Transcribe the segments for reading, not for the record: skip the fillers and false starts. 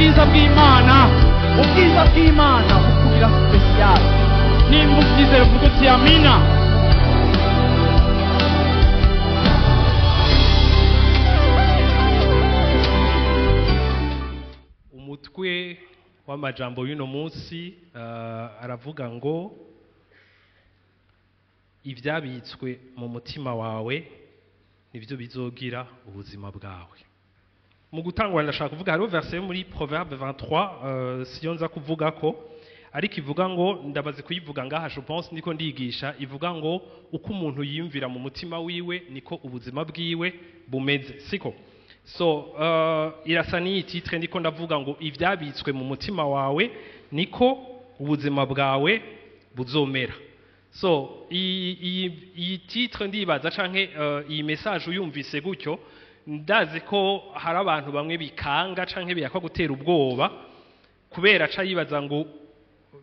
ubwiza bw'Imana bukubira special nimba ubyizera uvuga uti amina. Umutwe w'amajambo y'uno munsi aravuga ngo ivyabitswe mu mutima wawe nivyo bizogira ubuzima bwawe. Mu gutangura ndashaka kuvuga hariho verset muri Proverbe 23 siyo nza kuvuga ko ariko ivuga ngo ndabaze kuyivuga ngaha je pense niko ndigisha ivuga ngo uko umuntu yiyumvira mu mutima wiwe niko ubuzima bwiwe bumeze siko. So irasa n'iyi titre ndiko ndavuga ngo ivyabitswe mu mutima wawe niko ubuzima bwawe buzomera. So iyi titre ndibaza canke iyi message uyumvise gutyo ndazi ko hari abantu bamwe bikanga canke biyakwa gutera ubwoba kubera ca yibaza ngo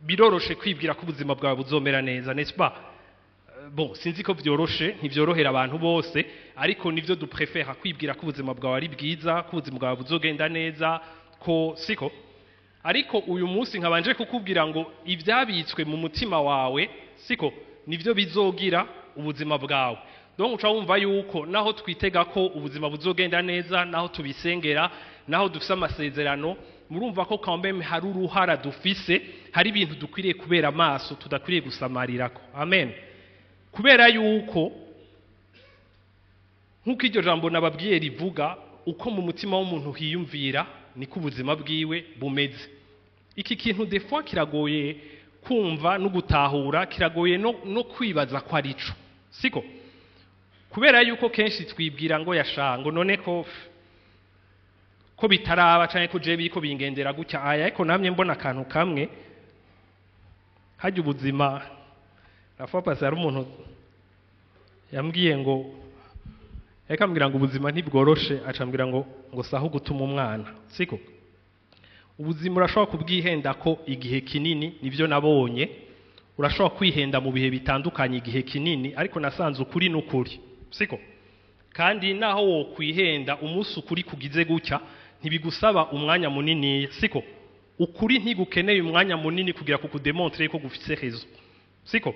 biroroshe kwibwira ko ubuzima bwawe buzomera neza, n'est-ce pas? Bon, sinzi ko vyoroshe ntivyorohera abantu bose ariko nivyo duprefera kwibwira ko ubuzima bwawe ari bwiza, ko ubuzima bwawe buzogenda neza, ko siko. Ariko uyu munsi nkabanje kukubwira ngo ivyabitswe mu mutima wawe siko nivyo bizogira ubuzima bwawe. Donc uca wumva yuko naho twitega ko ubuzima buzogenda neza, naho tubisengera, naho dufise amasezerano, murumva ko quand même hari uruhara dufise, hari ibintu dukwiriye kubera amaso tudakwiriye gusamarirako. Amen. Kubera yuko nkuko iryo jambo nababwiye rivuga uko mu mutima w'umuntu hiyumvira niko ubuzima bwiwe bumeze. Iki kintu des fois kiragoye kumva no gutahura, kiragoye no kwibaza ko ari ico siko. Kubera yuko kenshi twibwira ngo yashango none ko bitaraba canke ko je biko bingendera gutya aya ariko namye mbona akantu kamwe hajya ubuzima nafa passer umuntu yambwiye ngo yakambwira ngo ubuzima ntibworoshe acambwira ngo saho gutuma umwana siko. Ubuzima urashobora kubwihenda ko igihe kinini nivyo nabonye, urashobora kwihenda mu bihe bitandukanye igihe kinini ariko nasanze ukuri n'ukuri siko. Kandi naho wo kwihenda umunsi ukuri kugize gutya ntibigusaba umwanya munini siko. Ukuri ntigukeneye umwanya munini kugira kukudemontre ko gufise rezo siko.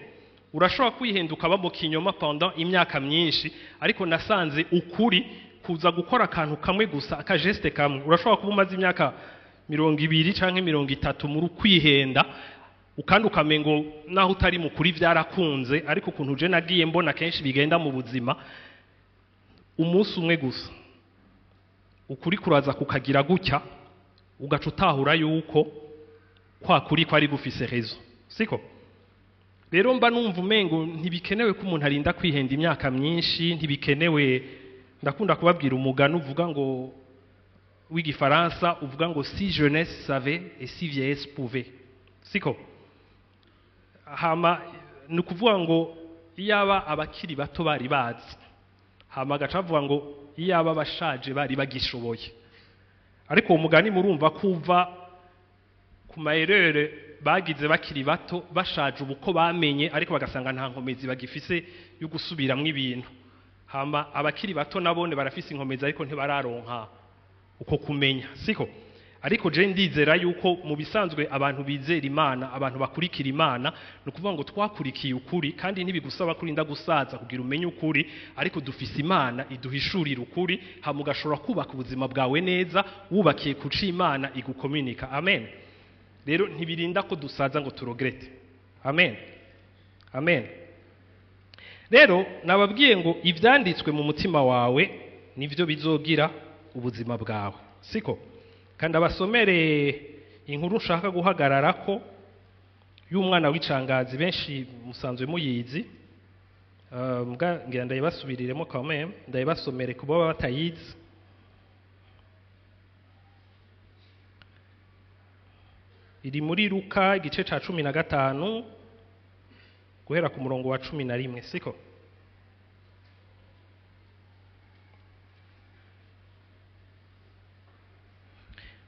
Urashobora kwihenda ukaba mu kinyoma pendant imyaka myinshi ariko nasanze ukuri kuza gukora akantu kamwe gusa akageste kamwe urashobora kuba umaze imyaka 20 canke 30 muri kwihenda ukandi ukamengo naho utari mukuri vyarakunze ariko ukuntu je nagiye mbona kenshi bigenda mu buzima umunsi umwe gusa ukuri kuraza kukagira gutya ugaca utahura yuko kwa kuri ko ari gufise rezo siko. Rero mba numva umengo ntibikenewe ko umuntu arinda kwihenda imyaka myinshi, ntibikenewe. Ndakunda kubabwira umugani uvuga ngo w'igifaransa uvuga ngo si jeunesse savait et si vieillesse pouvait siko. Hama nukuvuga ngo iyaba abakiri bato bari bazi, hama gacavuga ngo iyaba bashaje bari bagishoboye. Ariko umugani murumva kuva ku maerere bagize bakiri bato bashaje ubuko bamenye ariko bagasanga nta nkomezi bagifise yo gusubiramwe ibintu. Hama abakiri bato nabone barafise inkomezi ariko ntibararonka uko kumenya siko. Ariko je ndizera yuko mu bisanzwe abantu bizera Imana, abantu bakurikira Imana, nukuvuga ngo twakurikiye ukuri kandi ntibigusaba kurinda gusaza kugira umenye ukuri, ariko dufise Imana iduhishurira ukuri, hamugashora kubaka ubuzima bwawe neza wubakiye kuci Imana igukomunika. Amen. Rero ntibirinda ko dusaza ngo turogrete. Amen. Amen. Rero nababwiye ngo ivyanditswe mu mutima wawe nivyo bizogira ubuzima bwawe siko. Kandi abasomere inkuru nshaka guhagararako y'umwana w'icangazi benshi musanzwe muyizi, ngira ndayibasubiriremo quand même, ndayibasomere kuba batayizi. Iri muri Luka igice ca 15 guhera ku murongo wa 11 siko.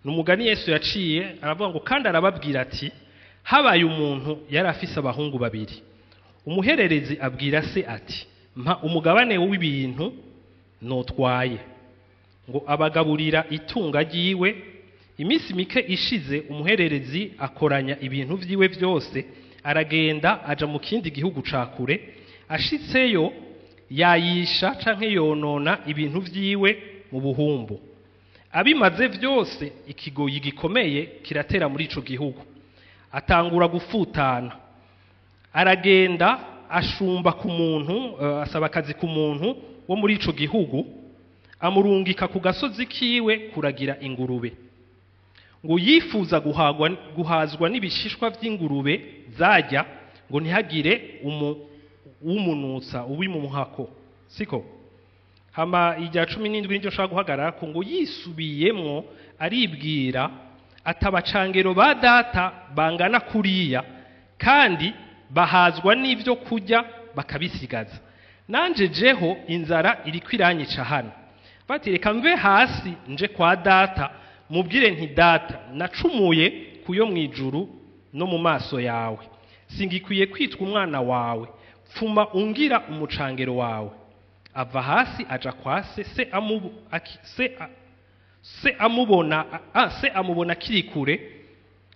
Numugani Yesu yaciye aravuga ngo kandi arababwira ati habaye umuntu yari afise abahungu babiri. Umuhererezi abwira se ati mpa umugabane w'ibintu notwaye, ngo abagaburira itunga ryiwe iminsi mike ishize umuhererezi akoranya ibintu vyiwe byose aragenda aja mu kindi gihugu ca kure ashitseyo yayisha canke yonona ibintu vyiwe mu buhumbu abimaze byose ikigoyi gikomeye kiratera muri ico gihugu atangura gufutana aragenda ashumba ku muntu asaba akazi ku muntu wo muri ico gihugu amurungika ku gasozi kiwe kuragira ingurube ngo yifuza guhazwa n'ibishishwa vy'ingurube zarya ngo ntihagire umunutsa ubimumuhako siko hama ijya 17 n'iryo shaka guhagarara ko ngo yisubiyemwo aribwira atabacangero ba data bangana kuriya kandi bahazwa n'ivyo kurya bakabisigaza nanje jeho inzara iri kwiranyica hano batireka mve hasi nje kwa data mubwire nti data nacumuye kuyo mwijuru no mu maso yawe singikwiye kwitwa umwana wawe pfuma ungira umucangero wawe ava hasi aja kwa se amubona kiri kure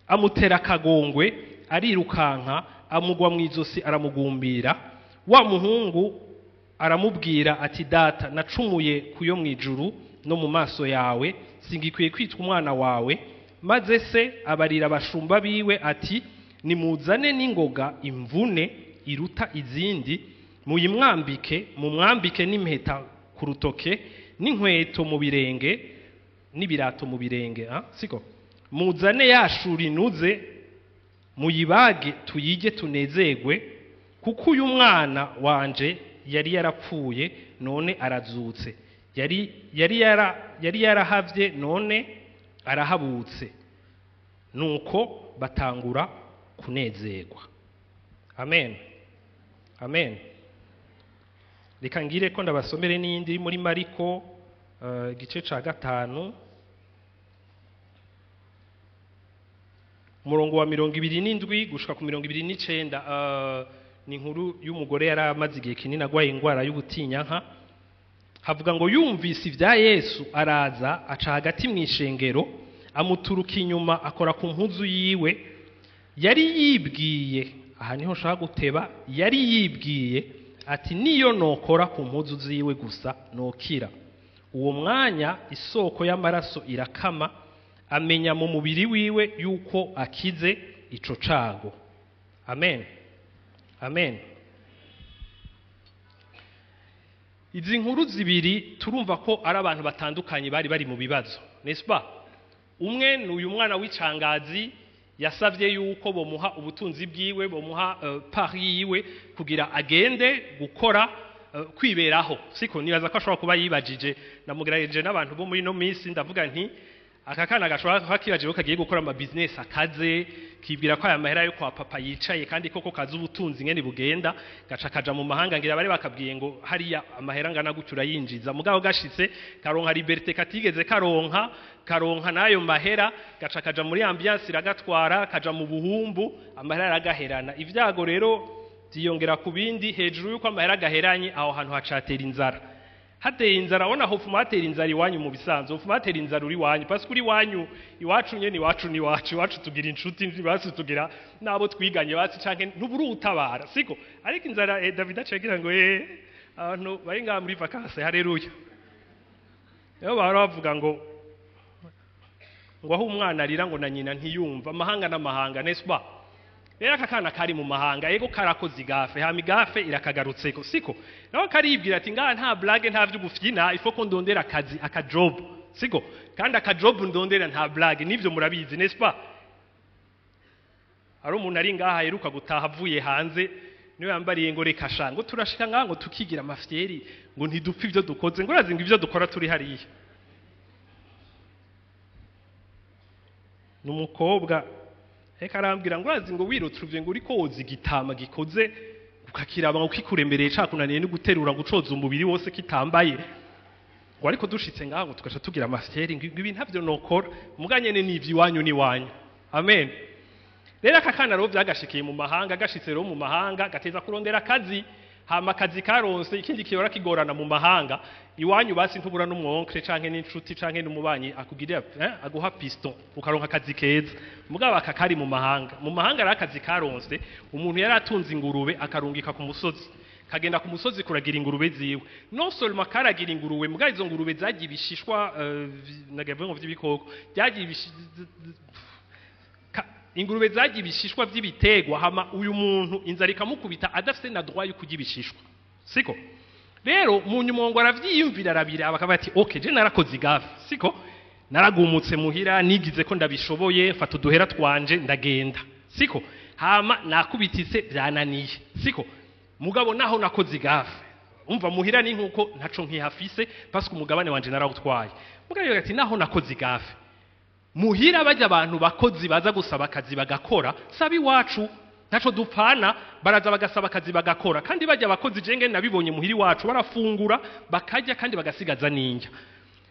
amutera kagongwe arirukanka amugwa mu izosi aramugumbira wa muhungu aramubwira ati data nacumuye kuyo mwijuru no mu maso yawe singikwiye kwitwa umwana wawe maze se abarira abashumba biwe ati nimuzane n'ingoga imvune iruta izindi mumwambike n'impeta ku rutoke n'inkweto mu birenge n'ibirato mu birenge siko muzane yashuri nuze muyibage tuyige tunezegwe kuko uyu mwana wanje yari yarapfuye none arazutse yari yarahavye none arahabutse nuko batangura kunezerwa amen amen reka ngire ko ndabasomere n'indi muri Mariko igice ca 5 umurongo wa 27 gushika ku 29 ni inkuru y'umugore yari amaze igihe kinini agwaye ingwara y'ubutinyanka havuga ngo yumvise ibya Yesu araza aca hagati mu ishengero amuturuka inyuma akora ku mpuzu yiwe yari yibwiye aha niho shaka guteba yari yibwiye ati niyo nokora ku mpuzu ziwe gusa nokira uwo mwanya isoko y'amaraso irakama amenya mu mubiri wiwe yuko akize ico cago amen amen izi nkuru zibiri turumva ko ari abantu batandukanye bari mu bibazo nespa umwe ni uyu mwana w'icangazi yasavye yuko bomuha ubutunzi bwiwe bomuha pari yiwe kugira agende gukora kwiberaho siko nibaza ko ashobora kuba yibajije namugerageje n'abantu bo muri no minsi ndavuga nti aka kana gashobora kwakibaje kagiye gukora ama business akaze kibwira ko aya mahera yo kwa papa yicaye kandi koko kazi ubutunzi ngene bugenda gaca kaja mu mahanga ngira bari bakabwiye ngo hariya amahera ngana gucyura yinjiza mugabo gashitse karonka liberté katigeze karonka nayo mahera gaca kaja muri ambiance iragatwara kaja mu buhumbu amahera aragaherana ivyago rero ziyongera ku bindi hejuru yuko amahera gaheranye aho hantu hacatera inzara hateye inzara ona hofuma hatera inzara iwanyu mu bisanzwe hofuma hatera inzara uri wanyu parce kuri wanyu iwacu nyene iwacu tugira inshuti basi tugira nabo twiganye basi canke ntuburi utabara siko ariko inzara David acegira ngo abantu bari nga muri vacances haleluya yo baravuga ngo aho umwana arira ngo na nyina ntiyumva amahanga n'amahanga nespa rero akakana kari mu mahanga yego karakoze igafe hama igafe irakagarutseko siko naho karibwira ati ngaha nta blague nta vyo gufyina ifo ko ndondera akazi akajob siko kandi akajob ndondera nta blague nivyo murabizi nespa ari umuntu ari ngaha yeruka gutaha avuye hanze niwe yambariye ngo reka shango turashika ngaha ngo tukigira amafyeri ngo ntidupfa ivyo dukoze ngo urazinga ivyo dukora turi hariya numukobwa Eka arambwira ngo urazi ngo wirotuvye ngo uriko woza igitama gikoze ukakiraba ngo kikurembereye cakunaniye no guterura ngo ucoza umubiri wose kitambaye ngo ariko dushitse ngaho tugasha tugira amafyeri ngo ibi ntavyo nokora muganyene nivyo iwanyu ni wanyu amen rero aka kana rero vyagashikiye mu mahanga gashitse rero mu mahanga gateza kurondera akazi hama akazi karonse ikindi kiyora kigorana mu mahanga iwanyu basi ntubura n'umwonkre canke n'inshuti canke n'umubanyi akugirira aguha piston ukaronka akazi keza mugabo akakari mu mahanga ari akazi karonse umuntu yari atunze ingurube akarungika ku musozi kagenda ku musozi kuragira ingurube ziwe non seulement karagira ingurube mugabo izo ngurube zagiye ibishishwa nagavuga ngo vy'ibikoko byagiye ingurube zagiye ibishishwa by'ibitegwa hama uyu muntu inzara ikamukubita adafite na droit yo kurya ibishishwa siko rero mu nyumongo aravyiyumvira arabira bakavuga ati okay je narakoze igafe siko naragumutse muhira nigize ko ndabishoboye mfata uduhera twanje ndagenda siko hama nakubititse byananiye siko mugabo naho nakoze igafe umva muhira ni nkuko ntaco nkihafise parce que umugabane wanje narawutwaye mugabo ati naho nakoze igafe muhira bajya abantu bakozi baza gusaba akazi bagakora sabi wacu ntaco dupfana baraza bagasaba akazi bagakora kandi bajya abakozi jenge nabibonye muhiri wacu barafungura bakarya kandi bagasigaza ninja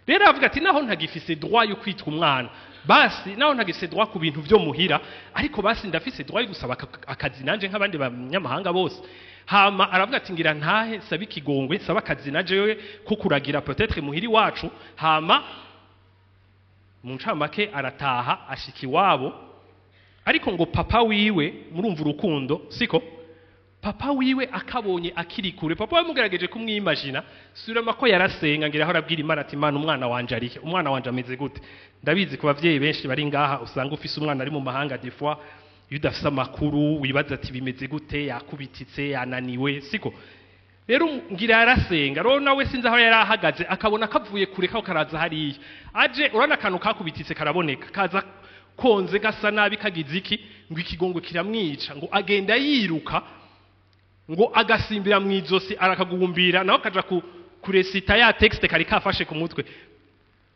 rero avuga ati naho ntagifise droit yo kwitwa umwana basi naho ntagifise droit ku bintu byo muhira ariko basi ndafise droit yo gusaba akazi nanje nk'abandi banyamahanga bose hama aravuga ati ngira ntahe sabi ikigongwe saba akazi naje kukuragira peut-être muhiri wacu hama muncamake arataha ashiki wabo ariko ngo papa wiwe murumva urukundo siko papa wiwe akabonye akiri kure papa wamugerageje kumwimagina surama ko yarasenga ngira aho arabwira Imana ati Imana umwana wanje arihe umwana wanje ameze gute ndabizi ku bavyeyi benshi bari ngaha usanga ufise umwana ari mu mahanga des fois yudafisa makuru wibaza ati bimeze gute yakubititse yananiwe siko rero ngira yarasenga rero nawe sinzi aho yari ahagaze akabona kavuye kure kaho karaza hariya aje urana kantu kakubititse karaboneka kaza konze gasa nabi kagize iki ngo ikigongo kiramwica ngo agenda yiruka ngo agasimbira mwizosi arakagumbira naho kaja kuresita ya texte kari kafashe ku mutwe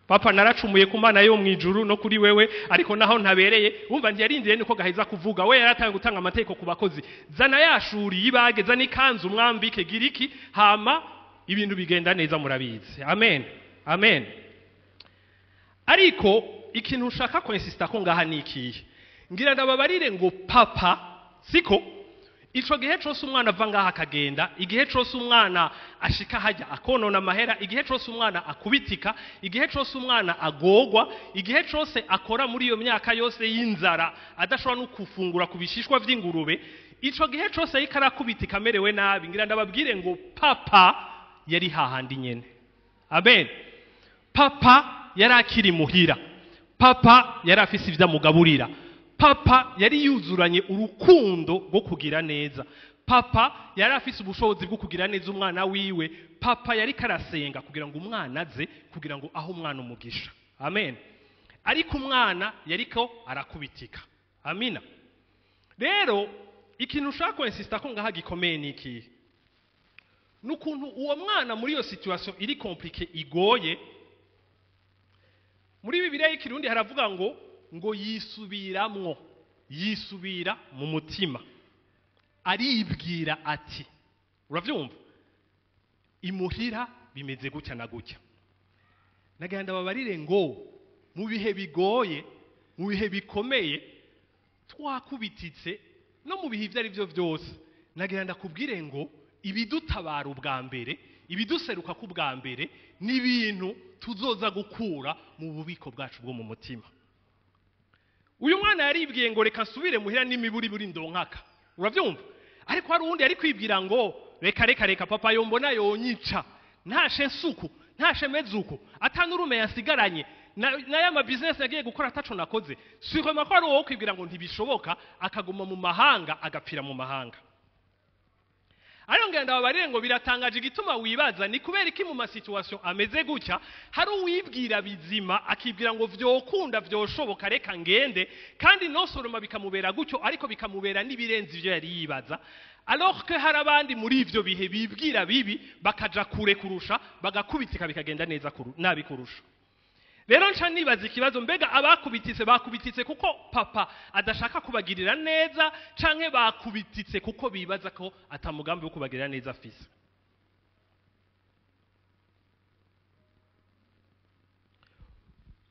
papa naracumuye ku Mana yo mwijuru no kuri wewe ariko naho ntabereye umva ntiyarindiye niko gaheza kuvuga we yaratanga gutanga amateko ku bakozi zana yashuri yibage zana ikanzu umwambike giriki hama ibintu bigenda neza murabizi amen amen ariko ikintu ushaka ko insista ko ngaha nikiye ngira ndababarire ngo papa siko ico gihe cyose umwana ava ngaha akagenda igihe cyose umwana ashika hajya akonona amahera igihe cyose umwana akubitika igihe cyose umwana agogwa igihe cyose akora muri iyo myaka yose y'inzara adashobora no kufungura kubishishwa vy'ingurube ico gihe cyose yikarakubitika amerewe nabi ngira ndababwire ngo papa yari hahandi nyene amen papa yari akiri muhira papa yari afise ivyamugaburira papa yari yuzuranye urukundo rwo kugira neza papa yari afise ubushobozi bwo kugira neza umwana wiwe papa yari karasenga kugira ngo umwana aze kugira ngo aho umwana umugisha amen ariko umwana yariko arakubitika amina rero ikintu ushaka ko insista ko ngaha gikomeye niki nukuntu uwo mwana muri iyo situation iri compliqué igoye muri Bibiliya y'ikirundi haravuga ngo yisubira mu mutima aribwira ati uravyumva imuhira bimeze gutya na gutya naganda babarire ngo mu bihe bigoye mu bihe bikomeye twakubititse no mu bihe ivyo ari byo byose naganda kubwire ngo ibidutabara ubwa mbere ibiduseruka ku bwa mbere n'ibintu tuzoza gukura mu bubiko bwacu bwo mu mutima uyu mwana yaribwiye ngo reka nsubire muhira n'imiburi buri ndonkaka uravyumva ariko hari uwundi yari kwibwira ngo reka papa yombona yonyica ntashe nsuku ntashe mezuko atanurume yasigaranye na ya business yagiye gukora ataco nakoze siroma ko ari uwo kwibwira ngo ntibishoboka akaguma mu mahanga agapfira mu mahanga arongera ndababarire ngo biratangaje igituma wibaza ni kubera iki mu masituation ameze gutya hari uwibwira bizima akibwira ngo vyokunda vyoshoboka reka ngende kandi no soroma bikamubera gutyo ariko bikamubera nibirenze ivyo yari yibaza alors que hari abandi muri ivyo bihe bibwira bibi bakaja kure kurusha bagakubitika bikagenda neza nabi kurusha rero nca nibaza ikibazo mbega bakubititse kuko papa adashaka kubagirira neza canke bakubititse kuko bibaza ko atamugambi wo kubagirira neza afise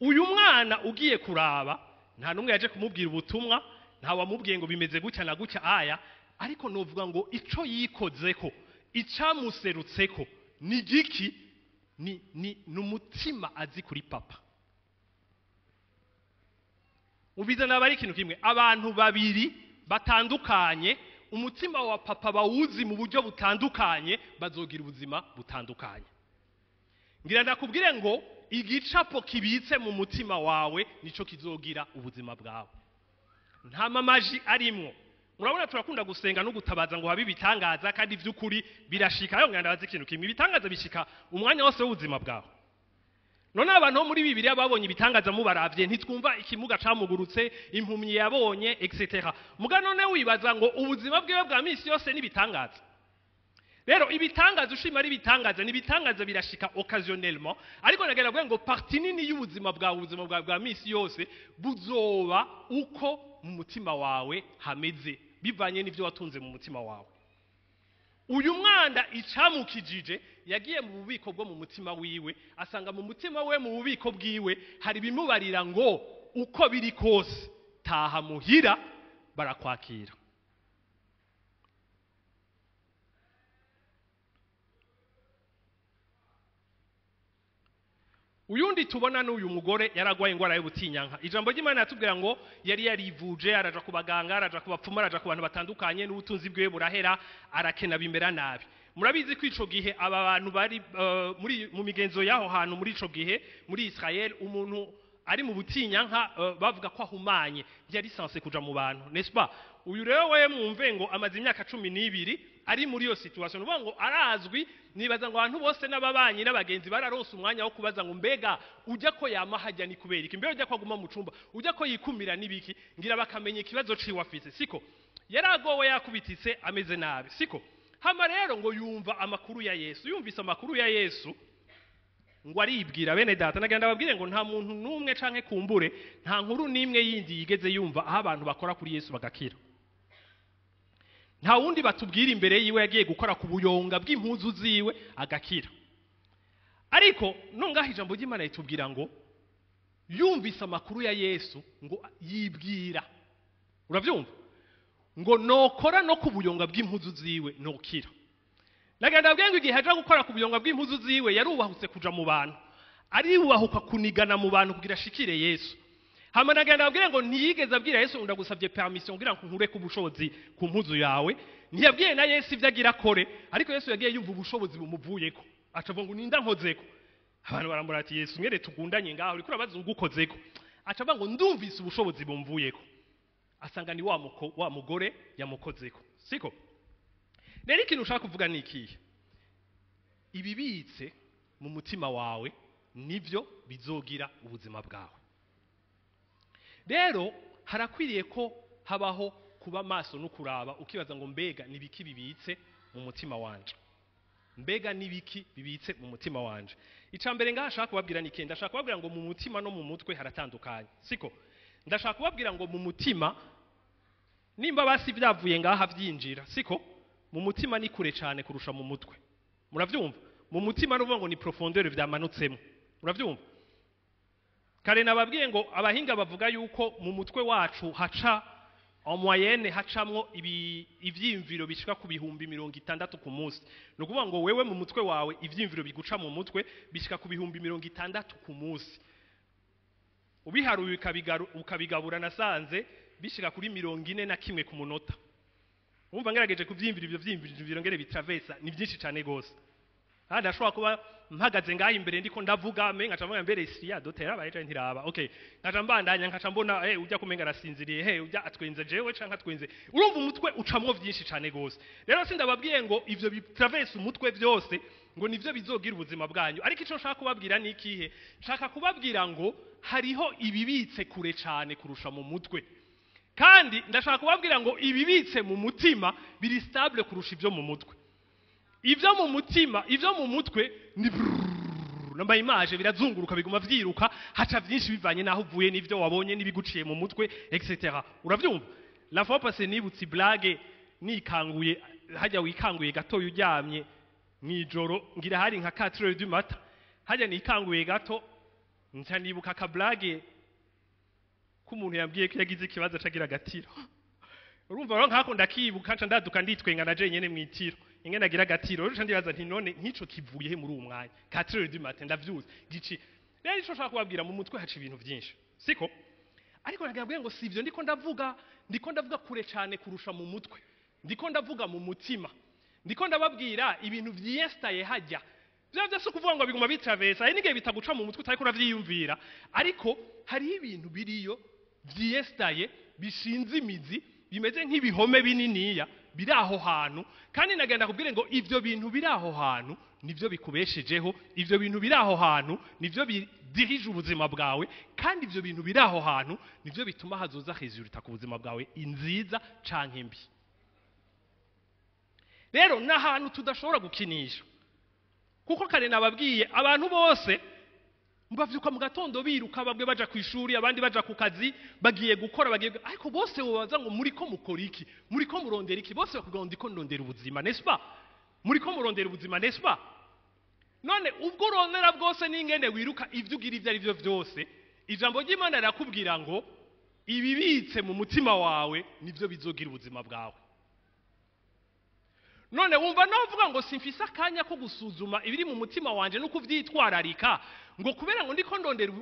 uyu mwana ugiye kuraba nta numwe yaje kumubwira ubutumwa nta wamubwiye ngo bimeze gutya na gutya aya ariko novuga ngo ico yikozeko icamuserutseko ni giki ni umutima azi kuri papa. Ubizana abari ikintu kimwe, abantu babiri batandukanye, umutima wa papa bawuzi mu buryo butandukanye, bazogira ubuzima butandukanye. Ngira ndakubwire ngo igicapo kibitse mu mutima wawe nico kizogira ubuzima bwawe. Nta mamaji arimwo. Murabona turakunda gusenga no gutabaza ngo habe bitangaza kandi vy'ukuri birashika. Yo ngira ndabaza ikintu kimwe, ibitangaza bishika umwanya wose w'ubuzima bwawe. None abantu muri Bibiliya babonye ibitangaza mubaravye ntitwumva ikimuga camugurutse, impumyi yabonye etc. Muga none wibaza ngo ubuzima bwewe bwa misi yose ni bitangaza. Rero ibitangaza ushima ari bitangaza ni bitangaza birashika occasionnellement, ariko nagera bwe ngo parti nini y'ubuzima bwa misi yose buzoba uko mu mutima wawe hameze bivanye n'ivyo watunze mu mutima wawe. Uyu mwanda icamukijije yagiye mu bubiko bwo mu mutima wiwe, asanga mu mutima we mu bubiko bwiwe hari bimubarira ngo uko biri kose taha muhira barakwakira. Uyundi tubona n'uyu mugore yaragwaye ingwara y'ubutinyanka. Ijambo ry'Imana yatubwira ngo yari yarivuje, araja kubaganga, araja kubapfuma, araja ku bantu batandukanye, n'ubutunzi bwiwe burahera, arakena bimera nabi. Murabizi ko ico gihe aba bantu bari mu migenzo yaho hantu muri ico gihe muri Israel, umuntu ari mu butinyanka bavuga ko ahumanye, yari sanse kuja mu bantu, n'est-ce pas? Uyu rero we mwumve ngo amaze imyaka 12 ari muri iyo situation, uvuga ngo arazwi. Nibaza ngo abantu bose n'ababanyi n'abagenzi bararonse umwanya wo kubaza ngo mbega ujya ko yamahajya ni kubera iki, mbere ujya ko aguma mu cumba, ujya ko yikumira nibiki, ngira bakamenya ikibazo ciwe afise. Siko yaragowe yakubititse ameze nabi, siko hama rero ngo yumva amakuru ya Yesu. Yumvise amakuru ya Yesu ngo aribwira, bene data nagenda babwire ngo nta muntu numwe canke kumbure nta nkuru nimwe yindi yigeze yumva aho abantu bakora kuri Yesu bagakira. Nta wundi batubwira imbere yiwe yagiye gukora ku buyonga bw'impuzu ziwe agakira. Ariko nongaho ijambo ry'Imana yitubwira ngo yumvise amakuru ya Yesu ngo yibwira, uravyumva, ngo nokora no ku buyonga bw'impuzu ziwe nokira. Nagenda babwire ngo igihe haja gukora ku buyonga bw'impuzu ziwe yarubahutse kuja mu bantu, ariubahuka kunigana mu bantu kugira shikire Yesu. Hama nagenda babwire ngo ntiyigeze abwira Yesu ndagusavye permission kugira ngo nkure ku bushobozi ku mpuzu yawe. Ntiyabwiye na Yesu ivyo agira kore, ariko Yesu yagiye yumva ubushobozi bumuvuyeko, acavuga ngo ninda nkozeko. Abantu barambura ati Yesu ngere tugundanye ngaho uriko urabaza ugukozeko, acavuga ngo ndumvise ubushobozi bumvuyeko. Asanga ni wa mugore yamukozeko, siko? Rero ikintu ushaka kuvuga ni ikihe? Ibibitse mu mutima wawe nivyo bizogira ubuzima bwawe. Rero harakwiriye ko habaho kuba maso no kuraba ukibaza ngo mbega nibiki bibitse mu mutima wanje, mbega nibiki bibitse mu mutima wanje. Icambere ngaha shaka kubabwira ni kenda, shaka kubabwira ngo mu mutima no mu mutwe haratandukanye, siko? Ndashaka kubabwira ngo mu mutima nimba basi byavuye ngaha vyinjira, siko? Mu mutima ni kure cyane kurusha mu mutwe. Muravyumva? Mu mutima n'uvuga ngo ni profondeur vyamanutsemo. Muravyumva? Kare nababwiye ngo abahinga bavuga yuko mu mutwe wacu haca en moyenne hacamwo ivyimviro bishika ku bihumbi 60 ku munsi. No kuvuga ngo wewe mu mutwe wawe ivyimviro biguca mu mutwe bishika ku bihumbi 60 ku munsi. Ubiharuye ukabigabura nasanze bishika kuri 41 ku munota. Umva ngerageje kuvyimvira ivyo vyimviro ngere bitravesa ni byinshi cyane gose. Handa ashobora kuba mpagaze ngaho imbere ndiko ndavuga menga camvuga mbere isiya dotera baje ntiraba. Okay. Ngaca mbandanya ngaca mbona ujya kumenga arasinziriye, ujya atwenze jewe canka atwenze. Urumva umutwe ucamwo byinshi cyane gose. Rero sindababwiye ngo ivyo bitravesa umutwe byose ngo nivyo bizogira ubuzima bwanyu. Ariko ico nshaka kubabwira ni ikihe? Nshaka kubabwira ngo hariho ibibitse kure cyane kurusha mu mutwe. Kandi ndashaka kubabwira ngo ibibitse mu mutima biri stable kurusha ivyo mu mutwe. Ivyo mu mutima, ivyo mu mutwe ni namba image birazunguruka biguma vyiruka, haca vyinshi bivanye naho uvuye n'ivyo wabonye n'ibiguciye mu mutwe etc. Uravyumva? La fois passée nibutsi blague nikanguye, hajya wikanguye gato uryamye mwijoro ngira hari nka 4h du matin, hajya nikanguye gato nca nibuka ka blague k'umuntu yambwiye ko yagize ikibazo acagira gatiro. Urumva rero nkako ndakibuka nca ndaduka nditwenga na je nyene mwitiro. ingene agira agatiro rero ndibaza nti none nk'ico kivuye he muri uwo mwanya 4h du matin ndavyuze gici rero ico nshaka kubabwira mu mutwe haca ibintu byinshi siko ariko nagabwiye ngo sivyo ndiko ndavuga kure cyane kurusha mu mutwe ndiko ndavuga mu mutima ndiko ndababwira ibintu vyestaye hajya byose kuvuga ngo biguma bitravesa ari nige bitaguca mu mutwe utariko uravyiyumvira ariko hari ibintu biriyo vyestaye bishinze imizi bimeze nk'ibihome bininiya biri aho hantu kandi nagenda kubwire ngo ivyo bintu biri aho hantu nivyo bikubeshejeho ivyo bintu biri aho hantu nivyo bidirije ubuzima bwawe kandi ivyo bintu biri aho hantu nivyo bituma hazoza resultat ku buzima bwawe inziza canke mbi rero n'ahantu tudashobora gukinisha kuko kare nababwiye abantu bose mbavyuka mu gatondo biruka bamwe baja ku ishuri abandi baja ku kazi bagiye gukora bagiye ariko bose bobaza ngo muri ko mukora iki muri ko murondera iki bose bakubwira ngo ndiko ndondera ubuzima n'est-ce pas muri ko murondera ubuzima n'est-ce pas none ubwo urondera bwose n'ingene wiruka ivyo ugira ivyo ari byo byose ijambo ry'Imana rirakubwira ngo ibibitse mu mutima wawe nivyo bizogira ubuzima bwawe none wumva navuga ngo simfisa akanya ko gusuzuma ibiri mu mutima wanje no kuvyitwararika ngo kubera ngo ndiko ndondera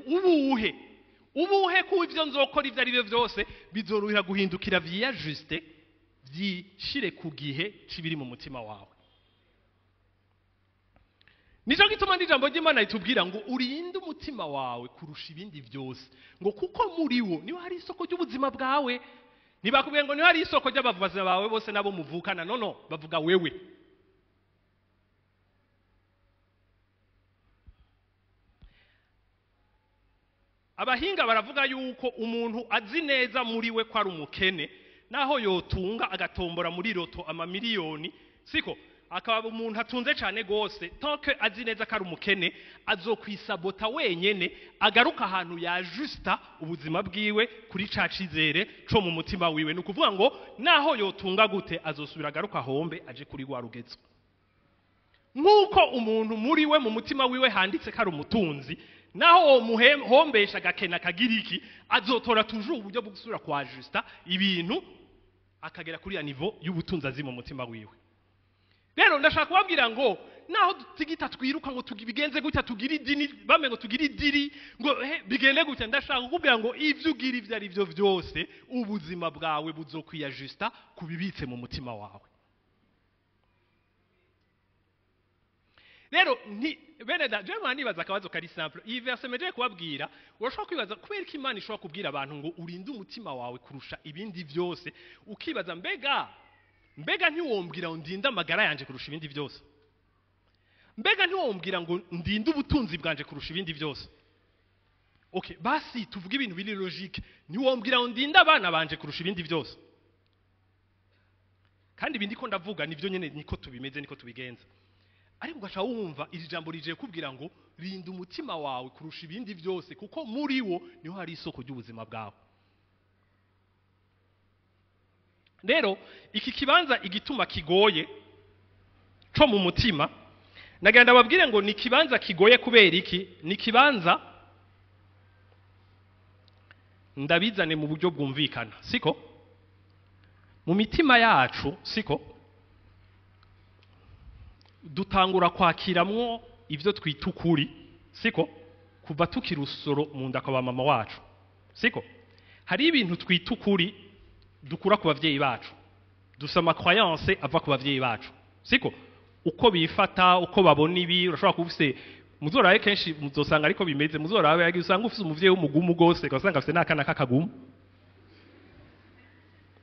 ubuhe ku ivyo nzokora ivyo ari byo byose bizoruhira guhindukira via juste vyishire ku gihe cibiri mu mutima wawe nico gituma ndijambo ry'Imana itubwira ngo urinde umutima wawe kurusha ibindi byose ngo kuko muri wo niho hari isoko ry'ubuzima bwawe nibakubwiye ngo niho hari isoko ry'abavuzi bawe bose nabo muvukana no bavuga wewe abahinga baravuga yuko umuntu azi neza muri we ko ari umukene naho yotunga agatombora muri roto amamiliyoni siko akaba umuntu atunze cyane gose tanke azi neza ko ari umukene azokwisabota wenyene agaruka ahantu ya justa ubuzima bwiwe kuri cacizere co mu mutima wiwe nukuvuga ngo naho yotunga gute azosubira agaruka hombe aje kuri gwa rugezo nkuko umuntu muri we mu mutima wiwe handitse ko ari umutunzi naho hombesha gakena kagiriki azotora toujours uburyo bwo gusubira kwa justa ibintu akagera kuri ya niveau y'ubutunzi azi mu mutima wiwe rero ndashaka kubabwira ngo naho tigita twiruka ngo tugibigenze gutya tugira idini bame ngo tugira idiri ngo bigende gutya ndashaka kukubwira ngo ivyo ugira ivyo ari byo byose ubuzima bwawe buzokwiyajusta kubibitse mu mutima wawe rero bene da je nibaza akabazo kari simple iyi verse meje kubabwira urashobora kwibaza kubera ko Imana ishobora kubwira abantu ngo urinde umutima wawe kurusha ibindi byose ukibaza mbega ntiwombwira ngo ndinde amagara yanje kurusha ibindi byose mbega ntiwombwira ngo ndinde ubutunzi bwanje kurusha ibindi byose okay basi tuvuga ibintu biri logique ntiwombwira ngo ndinde abana banje kurusha ibindi byose kandi ibindi ko ndavuga nivyo nyene niko tubimeze niko tubigenza ariko ugaca wumva iri jambo rije kubwira ngo rinda umutima wawe kurusha ibindi byose kuko muri wo niho hari isoko ry'ubuzima bwawe rero iki kibanza igituma kigoye co mu mutima nagenda babwire ngo ni kibanza kigoye kubera iki ni kibanza ndabizane mu buryo bwumvikana siko mu mitima yacu siko dutangura kwakiramwo ivyo twita ukuri siko kuva tukiri usoro mu nda kwa mama wacu siko hari ibintu twita ukuri dukura ku bavyeyi bacu dusama croyance ava ku bavyeyi bacu siko uko bifata uko babona ibi urashobora kufise muzoraye kenshi muzosanga ariko bimeze muzorawe yagi usanga ufise umuvyeyi w'umugumu gose kasanga afise nakana kakagumu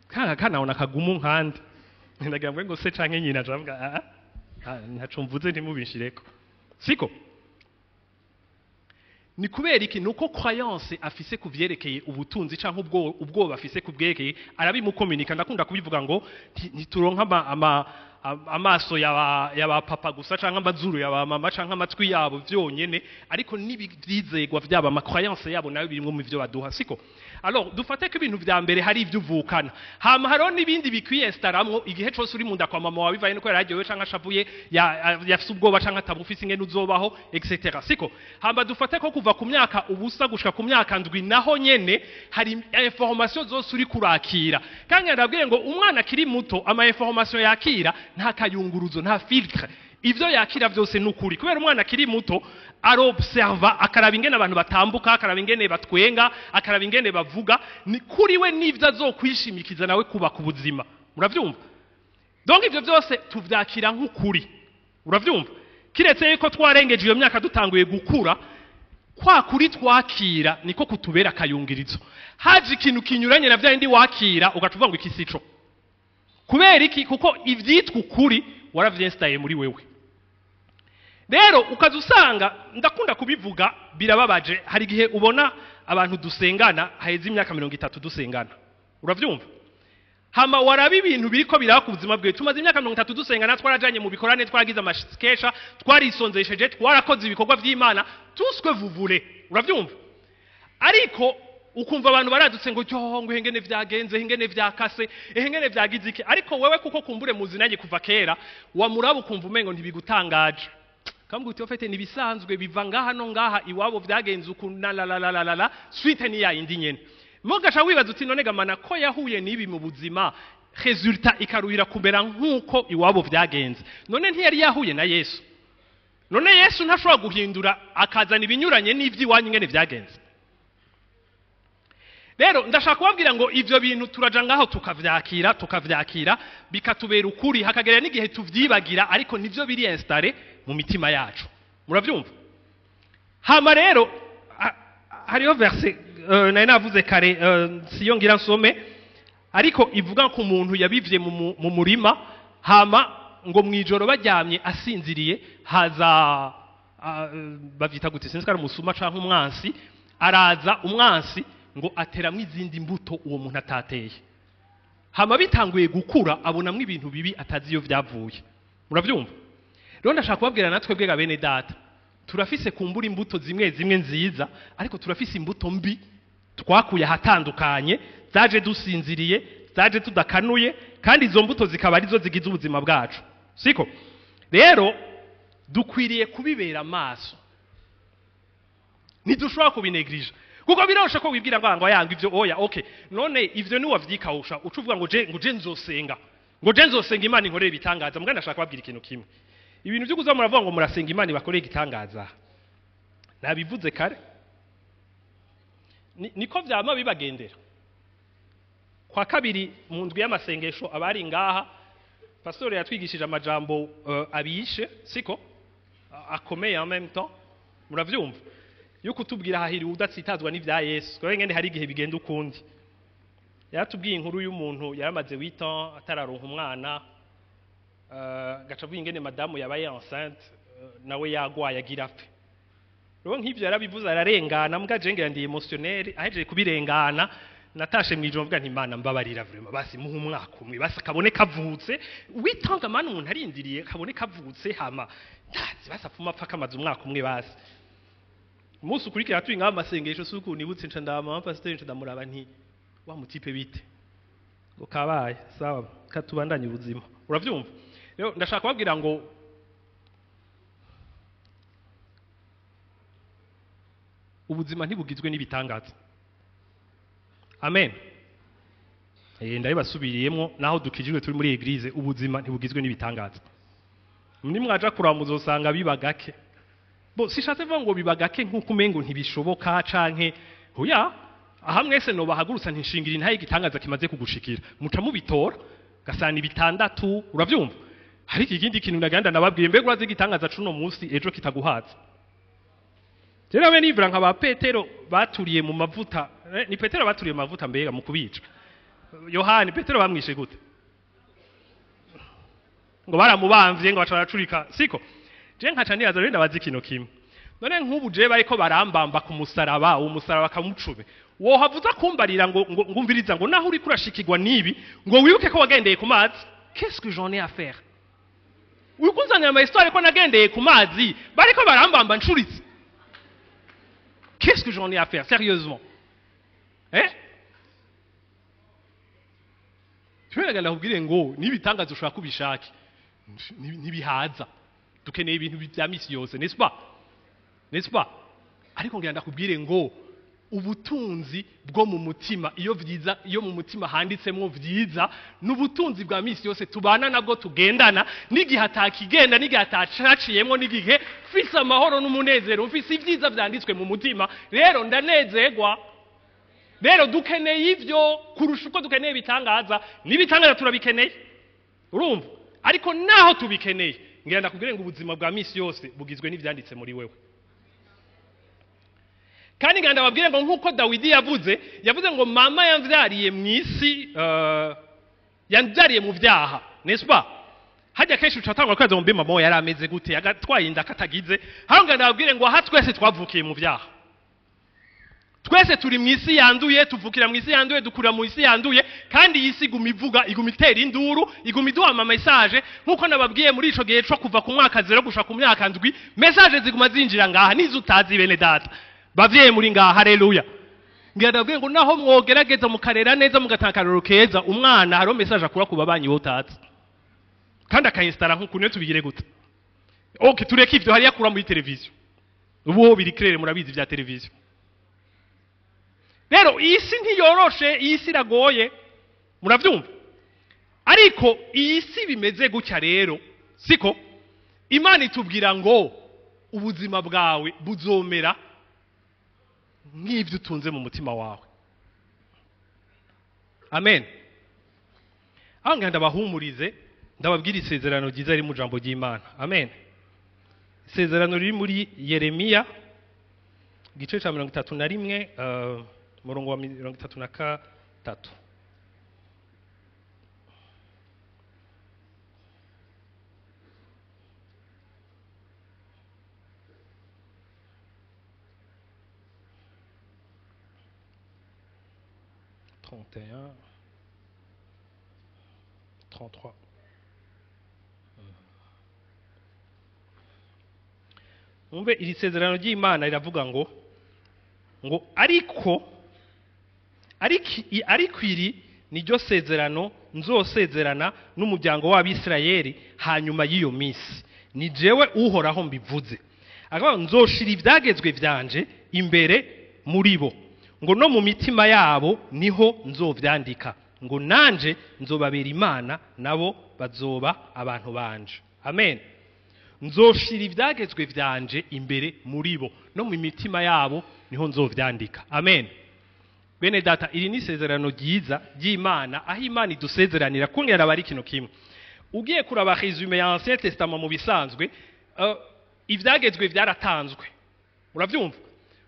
kana ona kagumu nkandi ndagira ngo se canke nyina javuga ntaco mvuze ntimubishireko siko ni kubera iki nuko croyance afise kuvyerekeye ubutunzi canke ubwoba afise kubwekeye arabimukomunika ndakunda kubivuga ngo ntituronka amaso ya papa gusa canke amazuru ya mama canke amatwi yabo vyonyene ariko nibivyizegwa vyaba ama croyance yabo nayo birimwe mu vyo baduha siko alors dufate ko ibintu vya mbere hari ivyo uvukana hama haro nibindi bikwiestaramwo igihe cose uri munda kwa mama wawe bivaye nuko yaragiye canke ashavuye yafise ubwoba canke atabufise ingene uzobaho etc siko hamba dufate ko kuva ku myaka ubusa gushika ku myaka ndwi naho nyene hari information zose uri kurakira kandi ndabwiye ngo umwana kiri muto ama information yakira nta kayunguruzo nta filtre ivyo yakira vyose nukuri kubera umwana akiri muto arobserva akaraba ingene abantu batambuka akaraba ingene batwenga akaraba ingene bavuga ni kuri we nivyo azokwishimikiza nawe kuba ku buzima muravyumva donc ivyo vyose tuvyakira nk'ukuri uravyumva kiretse yuko twarengeje iyo myaka dutanguye gukura kwa kuri twakira niko kutubera kayungirizo haje ikintu kinyuranye na vyindi wakira ugacuvuga ngo ikisico kubera iki kuko ivyitwa ukuri waravyestaye muri wewe rero ukazusanga ndakunda kubivuga birababaje hari gihe ubona abantu dusengana haheze imyaka 30 dusengana uravyumva hama warabi ibintu biriko biraka ubuzima bwe tumaze imyaka 30 dusengana twarajanye mu bikorane twaragize amashikesha twarisonzesheje twarakoze ibikorwa vy'Imana tuswe vuvure uravyumva ariko ukumva abantu baradutse ngo cyo ngo hengene vyagenze hengene vyakase hengene vyagize iki ariko wewe kuko kumbure muzinanye kuva kera wamuraba ukumva umengo ntibigutangaje kambwe utofete nibisanzwe biva ngaha no ngaha iwabo vyagenze ukuna la suite ni ya indi nyene mugasha wibaza uti none gamana ko yahuye nibi mu buzima resultat ikaruhira kumera nkuko iwabo vyagenze none ntiyari yahuye na Yesu none Yesu ntashobora guhindura akazana ibinyuranye n'ivyiwanyu ngene vyagenze rero ndashaka kubabwira ngo ivyo bintu turaja ngaho tukavyakira bikatubera ukuri hakagera n'igihe tuvyibagira ariko nivyo biri installé mu mitima yacu muravyumva hama rero hariyo verse nari navuze kare siyo ngira nsome ariko ivuga ko umuntu yabivye mu murima hama ngo mwijoro baryamye asinziriye haza bavyita gute sinzi kare umusuma canke umwansi araza umwansi ngo ateramwe izindi mbuto uwo muntu atateye hama bitanguye gukura abonamwe ibintu bibi atazi iyo vyavuye muravyumva rero ndashaka kubabwira natwe bwega bene data turafise kumbura imbuto zimwe zimwe nziza ariko turafise imbuto mbi twakuye ahatandukanye zaje dusinziriye zaje tudakanuye kandi izo mbuto zikaba arizo zigize ubuzima bwacu siko rero dukwiriye kubibera amaso ntidushobora kubinegrija kuko birosha ko wibwira ngo yanga ivyo oya okay none ivyo ni wavyikawusha ucuvuga ngo je nzosenga Imana inkorere bitangaza mbwa ndashaka kubabwira ikintu kimwe ibintu byo kuza muravuga ngo murasenga Imana ibakoreye igitangaza nabivuze kare niko vyama bibagendera kwa kabiri mu ndwi y'amasengesho abari ngaha pastor yatwigishije amajambo abishe siko akomeye en même temps muravyumva yuko tubwira hahiri udatsitazwa n'ivya Yesu ko ngene hari igihe bigenda ukundi yatubwiye inkuru y'umuntu yaramaze 8 ans atararonka umwana gacavuye ingene madamu yabaye enceinte nawe yagwaye agira apfe rero nk'ivyo yarabivuze ararengana mbwa jengera ndi emotionnel ahejeje kubirengana natashe mwijoro mvuga nti Imana mbabarira vraiment basi muha umwaka umwe basi kabone kavutse witanga mana umuntu arindiriye kabone kavutse hama ndazi basapfuma apfa kamaze umwaka umwe basi umunsi ukurikira twinga amasengesho suku nibutse nca ndama pastor nca ndamuraba nti wa mutipe bite ngo kabaye sawa katubandanye ubuzima uravyumva rero ndashaka kubabwira ngo ubuzima ntibugizwe n'ibitangaza amen ndabibasubiriyemo naho dukijijwe turi muri eglise ubuzima ntibugizwe n'ibitangaza nimwaja kuramuzo usanga bibagake bo sishatse vuga ngo bibagake nkuko umengo ntibishoboka canke hoya aha mwese no bahagurutsa ntishingira ntaye igitangaza kimaze kugushikira muca mubitora gasana ibitandatu uravyumva hari ikindi kintu naganda nababwiye mbega urazi igitangaza cuno munsi ejo kitaguhaza rero abe nivura nka ba Petero baturiye mu mavuta ni Petero baturiye mu mavuta mbega mu kubica Yohani Petero bamwishe gute ngo baramubamvye ngo bacaracurika siko je nkaca niyaza rero ndabazi kino kimwe none nk'ubu je bariko barambamba ku musaraba uwo musaraba kamucube wo havuza kumbarira ngo ngumviriza ngo naho uri kurashikirwa nibi ngo wibuke ko wagendeye ku mazi qu'est-ce que j'en ai à faire ukunzanira ama histoire ko nagendeye ku mazi bariko barambamba ncuritse qu'est-ce que j'en ai à faire sérieusement Tweraga kubwire ngo nibitangaza ushaka kubishaka nibihaza dukeneye ibintu bya misi yose n'est-ce pas ariko ngira ndakubwire ngo ubutunzi bwo mu mutima iyo mu mutima handitsemo vyiza n'ubutunzi bwa misi yose tubana nabwo tugendana n'igihe atakigenda n'igihe atacaciyemo n'igihe fise amahoro n'umunezero mfise ivyiza vyanditswe mu mutima rero ndanezerwa rero dukeneye ivyo kurusha uko dukeneye ibitangaza n'ibitangaza turabikeneye urumva ariko naho tubikeneye ngira ndakubwire ngo ubuzima bwa misi yose bugizwe n'ivyanditse muri wewe kandi nganda babwire ngo nkuko Dawidi yavuze ngo mama yamvyariye mwisi yanvyariye mu vyaha n'est-ce pas hajya kenshi ucatangwa kwaza mu mama yari ameze gute agatwaye inda katagize haho nganda babwire ngo aha twese twavukiye mu vyaha twese turi mwisi yanduye tuvukira mwisi yanduye dukurira mwisi yanduye kandi yisi gumivuga igumitera induru igumiduha ama message nkuko nababwiye muri ico gihe cyo kuva ku mwaka 0 gushaka ku myaka 7 message ziguma zinjira ngaha nizo utazi bene data bavye muri ngaha haleluya ngira ngo naho mwogerageza mukarera neza mugatankariro keza umwana haro message akura ku babanyi botatse kandi akainstara nkuko ne tubigire gute okay tureke ivyo hari yakura muri televiziyo ubu biri claire murabizi vya televiziyo rero isi ntiyoroshe isi iragoye muravyumva ariko isi bimeze gutya rero siko Imana itubwira ngo ubuzima bwawe buzomera nk'ivyo utunze mu mutima wawe amen aho nganda bahumurize ndababwira isezerano ryiza riri mu jambo ry'Imana amen isezerano riri muri Yeremiya gice ca 31 murongo wa 33 31 33 umbe iri sezerano ry'Imana riravuga ngo ariko iri niryo sezerano nzosezerana n'umuryango w'Abisirayeli hanyuma y'iyo misi ni jewe uhoraho mbivuze akavuga nzoshira ivyagezwe vyanje imbere muri bo ngo no mu mitima yabo niho nzovyandika ngo nanje nzobabera Imana nabo bazoba abantu banje amen nzoshira ivyagezwe vyanje imbere muri bo no mu mitima yabo niho nzovyandika amen bene data iri ni sezerano ryiza ry'Imana aho Imana idusezeranira kungera bari kino kimwe ugiye kuraba resume ya Ancien Testament mu bisanzwe ivyagezwe vyaratanzwe uravyumva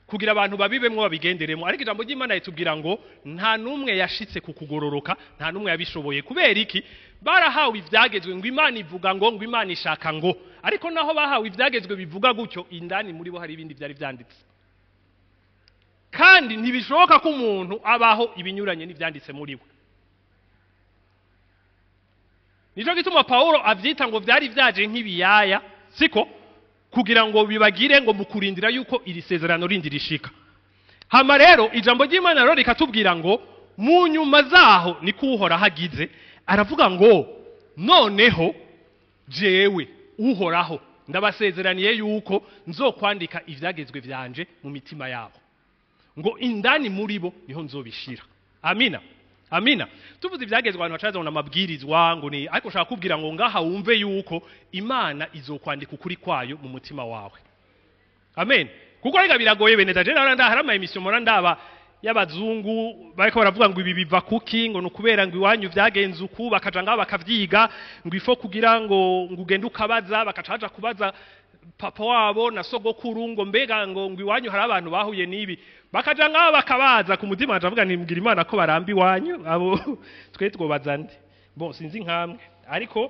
kugira abantu babibemwe babigenderemo ariko ijambo ry'Imana ritubwira ngo nta numwe yashitse kukugororoka nta numwe yabishoboye kubera iki barahawe ivyagezwe ngo Imana ivuga ngo Imana ishaka ngo ariko naho bahawe ivyagezwe bivuga gutyo indani muri bo hari ibindi byari vyanditse kandi ntibishoboka ko umuntu abaho ibinyuranye n'ivyanditse muri we nico gituma Paulo avyita ngo vyari vyaje nk'ibiyaya siko kugira ngo bibagire ngo mukurindira yuko iri sezerano rindi rishika hama rero ijambo ry'Imana rero rikatubwira ngo mu nyuma zaho ni kuhora hagize aravuga ngo noneho jewe uhoraho ndabasezeraniye yuko nzokwandika ivyagezwe vyanje mu mitima yabo ngo indani muri bo niho nzobishira amina amina tuvuze ivyagezwe abantu bacaza na mabwirizwa ngo ni ariko shaka kubwira ngo ngaha wumve yuko Imana izokwandika ukuri kwayo mu mutima wawe amen kuko rega biragoye bene daje ndahara ama emission mora ndaba y'abazungu bariko baravuga ngo ibi biva kuki ngo nukubera ngo iwanyu vyagenze uku bakaja ngaho bakavyiga ngo ifo kugira ngo ugende ukabaza bakacaja kubaza papa wabo na sogokuru ngo mbega ngo iwanyu hari abantu bahuye nibi bakaja ngaho bakabaza ku mutima ndavuga nimbwira Imana ko barambi iwanyu abo twe twobaza ndi bon sinzi nkamwe ariko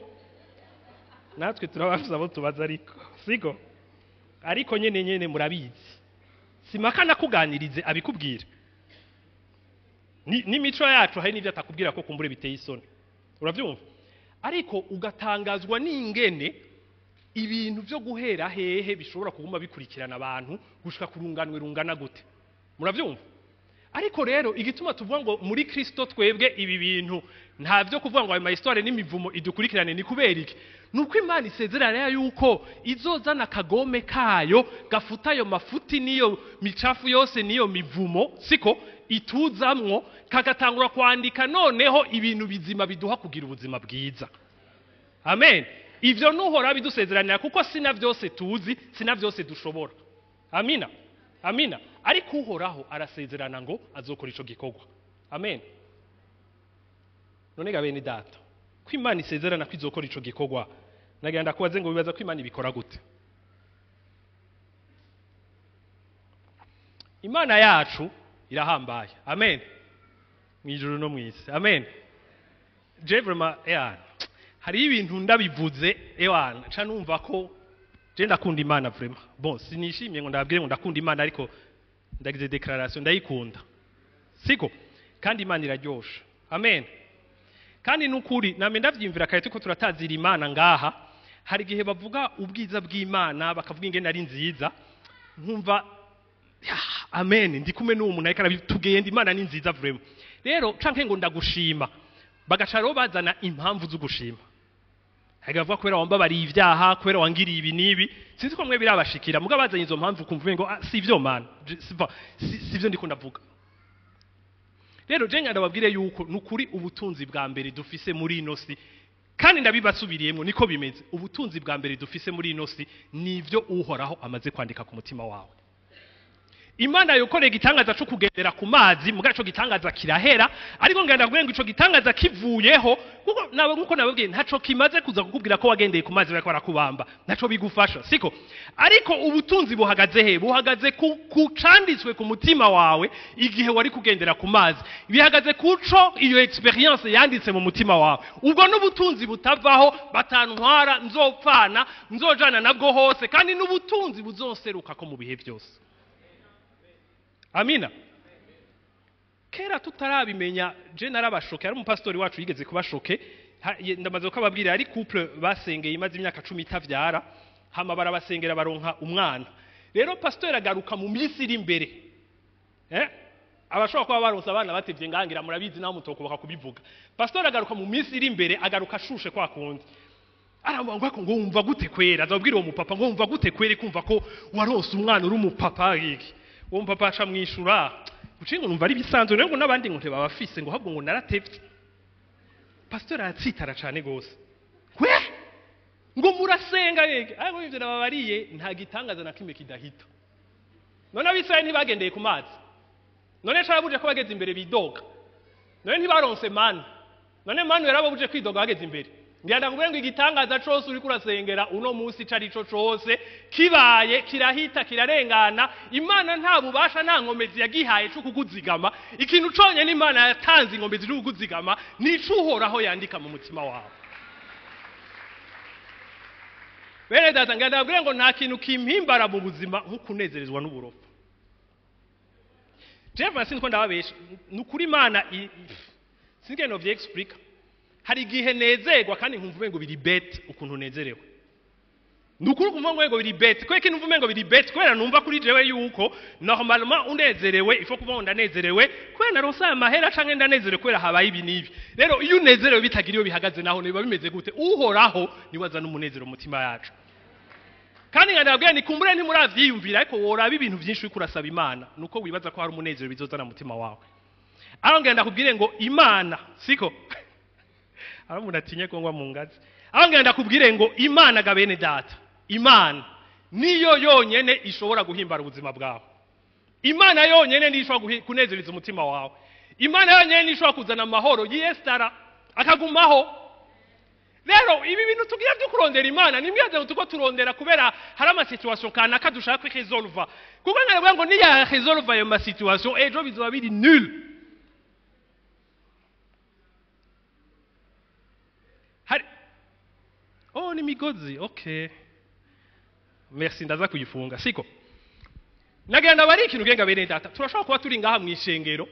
natwe turabavuza abo tubaza ariko nyene murabizi simakana kuganirize abikubwira ni mico yacu hari n'ivyo atakubwira ko kumbure biteye isoni uravyumva ariko ugatangazwa n'ingene ibintu byo guhera hehe bishobora kuguma bikurikirana abantu gushika kurunganwe rungana gute muravyumva ariko rero igituma tuvuga ngo muri Kristo twebwe ibi bintu nta byo kuvuga ngo ayo ma histoire n'imivumo idukurikirane ni kubera iki nuko Imana isezerana yuko izozana akagome kayo gafuta ayo mafuti niyo micafu yose niyo mivumo siko ituzamwo kagatangura kwandika noneho ibintu bizima biduha kugira ubuzima bwiza. Amen. Ivyo nuhora bidusezeranira kuko sina vyose tuzi, sina vyose dushobora. Amina. Amina. Ariko uhoraho arasezerana ngo azokora ico gikorwa. Amen. None gabene data. Ko Imana isezerana ko izokora ico gikorwa. Nagenda kubaze ngo bibaza ko Imana ibikora gute. Imana yacu irahambaye. Amen. Mwijuru no mwisi. Amen. Je vraiment hari ibintu ndabivuze ca numva ko je ndakunda Imana vraiment. Bon, sinishimye ngo ndabwire ngo ndakunda Imana ariko ndagize declaration ndayikunda. Siko kandi Imana iraryosha. Amen. Kandi nukuri name ndavyimvira kare tuko turatazira Imana ngaha. Hari gihe bavuga ubwiza bw'Imana bakavuga ingene ari nziza. Nkumva amen ndi kumwe n'umuntu ariko arabitugenda Imana ni nziza vraiment. Rero canke ngo ndagushima bagacaro bazana impamvu zo gushima. Hagavuga kubera wambabariye ivyaha kubera wangiriye ibi nibi sinzi ko mwe birabashikira muga bazanye izo mpamvu kumvuye ngo sivyo man sivyo ndiko ndavuga. Rero je ndababwire yuko nukuri ubutunzi bwa mbere dufise muri ino si kandi ndabibasubiriyemo niko bimeze. Ubutunzi bwa mbere dufise muri ino si nivyo uhoraho amaze kwandika ku mutima wawe. Imana yokore gitangaza cyo kugendera ku mazi mugaco gitangaza kirahera ariko ngenda ngo ico gitangaza kivuyeho kuko nawe nkuko nababwiye ntaco kimaze kuza kukubwira ko wagendeye ku mazi bariko barakubamba ntaco bigufasha siko ariko ubutunzi buhagaze he buhagaze ku canditswe ku mutima wawe igihe wari kugendera ku mazi bihagaze kuco iyo experience yanditse mu mutima wawe ubwo n'ubutunzi butavaho batantwara nzopfana nzojana nabwo hose kandi n'ubutunzi buzonseruka ko mu bihe byose. Amina. Kera tutarabimenya je narabashoke ari umupastori wacu yigeze kubashoke ndamaze ko ababwira ari couple basengeye imaze imyaka 10 itavyara hama barabasengera baronka umwana. Rero pastori agaruka mu minsi iri imbere. Abashobora kuba baronsa abana batevye ngangira murabizi naho mutokuboka kubivuga. Pastori agaruka mu minsi iri imbere agaruka ashushe kwa kundi. Arambwa ngo wumva gute kwera azabwira uwo mupapa ngo wumva gute kwere kumva ko waronse umwana uri umupapa yiki. Uwo mpapa aca mwishura ucingo numva ari bisanzwe ngo nabandi ngo nteba bafise ngo habwo ngo naratevye. Pastor atsitara cyane gose kwe ngo murasenga yege ariko ivyo nababariye nta gitangaza na kimwe kidahita. None abisaya ntibagendeye ku mazi none carabuje ko bageze imbere bidoga none ntibaronse mana none manu yarabuje kwidoga bageze imbere ngenda kubera ngo igitangaza cose uri kurasengera uno munsi cari co cose kibaye kirahita kirarengana. Imana nta bubasha nta nkomezi yagihaye cyo kuguzigama ikintu conye n'Imana yatanze inkomezi cyo kuguzigama nico uhoraho yandika mu mutima wawe. Bene data ngenda kubera ngo nta kintu kimpimbara mu buzima nko kunezerezwa n'uburofa. Jeff sinko ndababesha nukuri Imana singeno vye explica hari igihe nezerwa kandi nkumva ngo biri bet ukuntu nezerewe nukuri kumva ngo biri bet kweke numva ngo biri bet kwera numva kuri jewe yuko normalement unezerewe ifo kuba ndanezerewe kwena rosa amahera canke ndanezerewe kwera habaye ibi nibi. Rero iyo unezerewe bitagiriyo bihagaze naho niba bimeze gute uhoraho niwaza n'umunezero mutima yacu kandi ngandabwiye ni kumbure ntimuravyiyumvira ariko woraba ibintu byinshi kurasaba Imana nuko wibaza ko hari umunezero bizozana mutima wawe. Aho ngenda kubwire ngo Imana siko aramuntu atinye ko ngwa mu ngazi aho ngenda kubwire ngo Imana gabene data Imana niyo yonyene ishobora guhimbara ubuzima bwawe. Imana yonyene nishobora kunezereza umutima wawe. Imana yonyene nishobora kuzana amahoro yestara akagumaho. Rero ibi bintu tugiye byo kurondera Imana nimwiyaze tuko turondera kubera hari ama situation kana kadushaka kwiresolva kuko ngarwe ngo niya resolva ayo ma situation ejo bizoba biri nul. Oh ni migozi okay merci ndaza kuyifunga siko nagenda bari ikintu genga bene data turashobora kuba turi ngaha mwishengero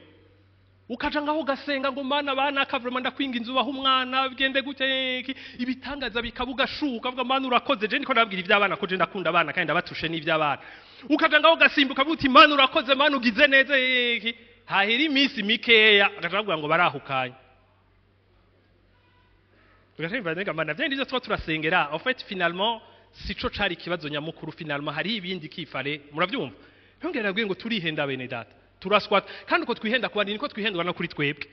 ukaja ngaho gasenga ngo mana bana kavrema ndakwinga inzu baho umwana bigende gute ibitangaza bikabugashuka avuga mana urakoze je niko nababwira ivy'abana ko je ndakunda abana kandi ndabatushe n'ivy'abana ukaja ngaho gasimbuka buti mana urakoze mana ugize neza hahera iminsi mikeya agavuga ngo barahukanye tugashimba nega mana bya ndivyo turasengera en fait finalement sico cari kibazo nyamukuru finalement hari ibindi kifare muravyumva ntongera nabwiye ngo turihenda bene data turaswata kandi uko twihenda kuba niko twihendwa no kuri twebwe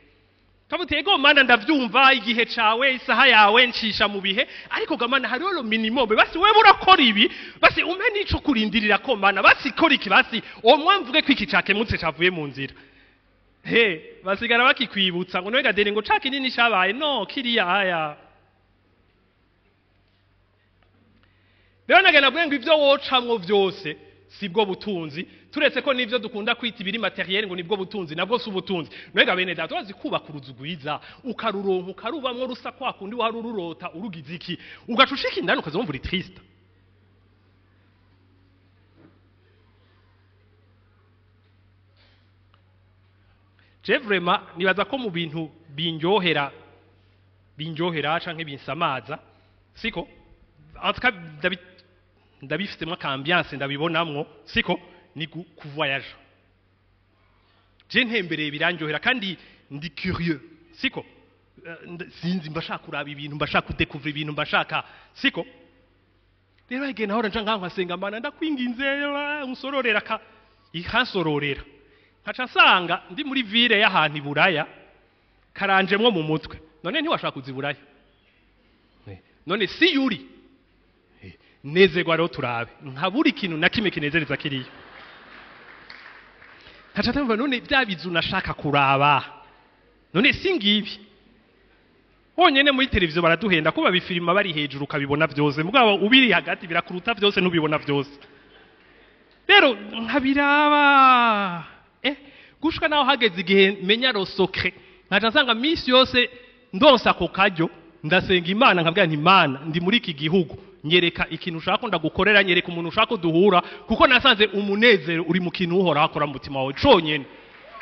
kabuti ego mana ndavyumva igihe cawe isaha yawe ncisha mu bihe ariko gamana hari lo minimum basi wewe urakora ibi basi umpe nico kurindirira ko mana basi kora iki basi omwamvuge kwiki cake mutse cavuye mu nzira basigara bakikwibutsa ngo nwega deni ngo caki nini shabaye no kiriya aya rero nagenda bwenga ivyo wocamwo vyose sibwo butunzi turetse ko nivyo dukunda kwita ibiri materiel ngo nibwo butunzi nabwo si ubutunzi nwega bene data wazi kubaka uruzugwiza ukaruronka ukarubamwo rusa kwa kundi wari ururota urugize iki ugacushika indani ukazumva uri triste je vraiment nibaza ko mu bintu binjohera canke binsamaza siko en tout cas ndabifitemo ambiance ndabibonamwo siko ni kuvoyage je ntembereye biranjohera kandi ndi curieux siko sinzi mbashaka kuraba ibintu mbashaka kudekuvura ibintu mbashaka siko rero igena hora nja nkasenga mana ndakwinginze unsororera ka ikansororera nkaca nsanga ndi muri ville y'ahantu iburaya karanjemwo mu mutwe none ntiwashaka kuziburaya none si yuri nezerwa rero turabe nkabura ikintu na kimwe kinezereza kiriyo nkaca tamva none byabizu nashaka kuraba none singibi honyene muri televiziyo baraduhenda ko babifilima bari hejuru ukabibona vyose mugabo ubiri hagati birakuruta vyose nubibona vyose rero nkabiraba gushika naho hageze igihe menya ro secret nkaca nsanga misi yose ndonsa ako karyo ndasenga imana nkabwira nti imana ndi muri iki gihugu nyereka ikintu ushaka ndagukorera nyereka umuntu ushaka duhura kuko nasanze umunezero uri mu kintu uhora akora mu mutima wawe conyene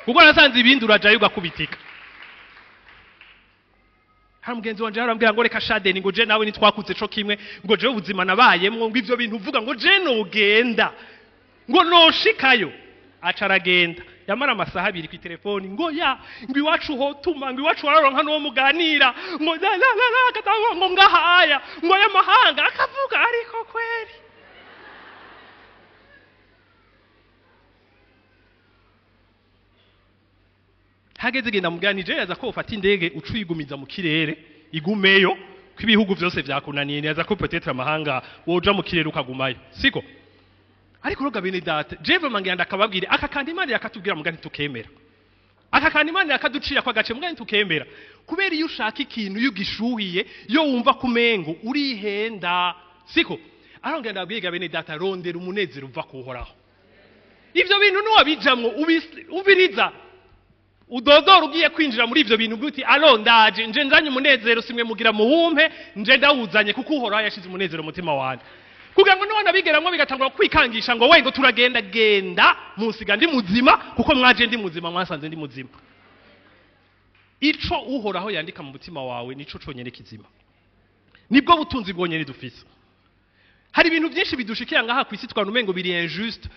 kuko nasanze ibindi urajayo ugakubitika hari mugenzi wanje arambwira ngo reka shadeni ngo je nawe nitwakutse co kimwe ngo je ubuzima nabayemwo ngo ivyo bintu uvuga ngo je nogenda ngo noshikayo acaragenda yamara amasaha abiri ku telefoni ngo iwacu hotuma ngo iwacu wararonka no muganira ngo akatavuga ngo ngahaya ngo y'amahanga akavuga ariko kweri hageze genda muganije yaza ko ufata indege ucuyigumiza mu kirere igumeyo kwibihugu vyose vyakunaniye yaza ko peut-être amahanga woja mu kirere ukagumayo siko ariko roga bene data jewe mangenda akababwire aka kandi imana yakatubwira mugani tukemera aka kandi imana yakaducira kwa gace mugani tukemera kubera iyo ushaka ikintu yugishuhiye yo wumva kumengo urihenda siko arongenda abwiga bene data rondera umunezero uva kuhoraho ivyo bintu no wabijamwo ubiriza udodora ugiye kwinjira muri ivyo bintu guti ndaje nje nzanye umunezero simwe mugira muwumpe nje ndawuzanye kuko uhoraho yashize umunezero mutima wanje kugira ngo none bigeramwo bigatangura kwikangisha ngo wengo turagenda genda munsiga ndi muzima kuko mwaje ndi muzima mwasanze ndi muzima ico uhoraho yandika mu mutima wawe nico conyene kizima nibwo butunzi bwonyene dufise hari ibintu byinshi bidushikira ngaha kwisi twanumengo biri injuste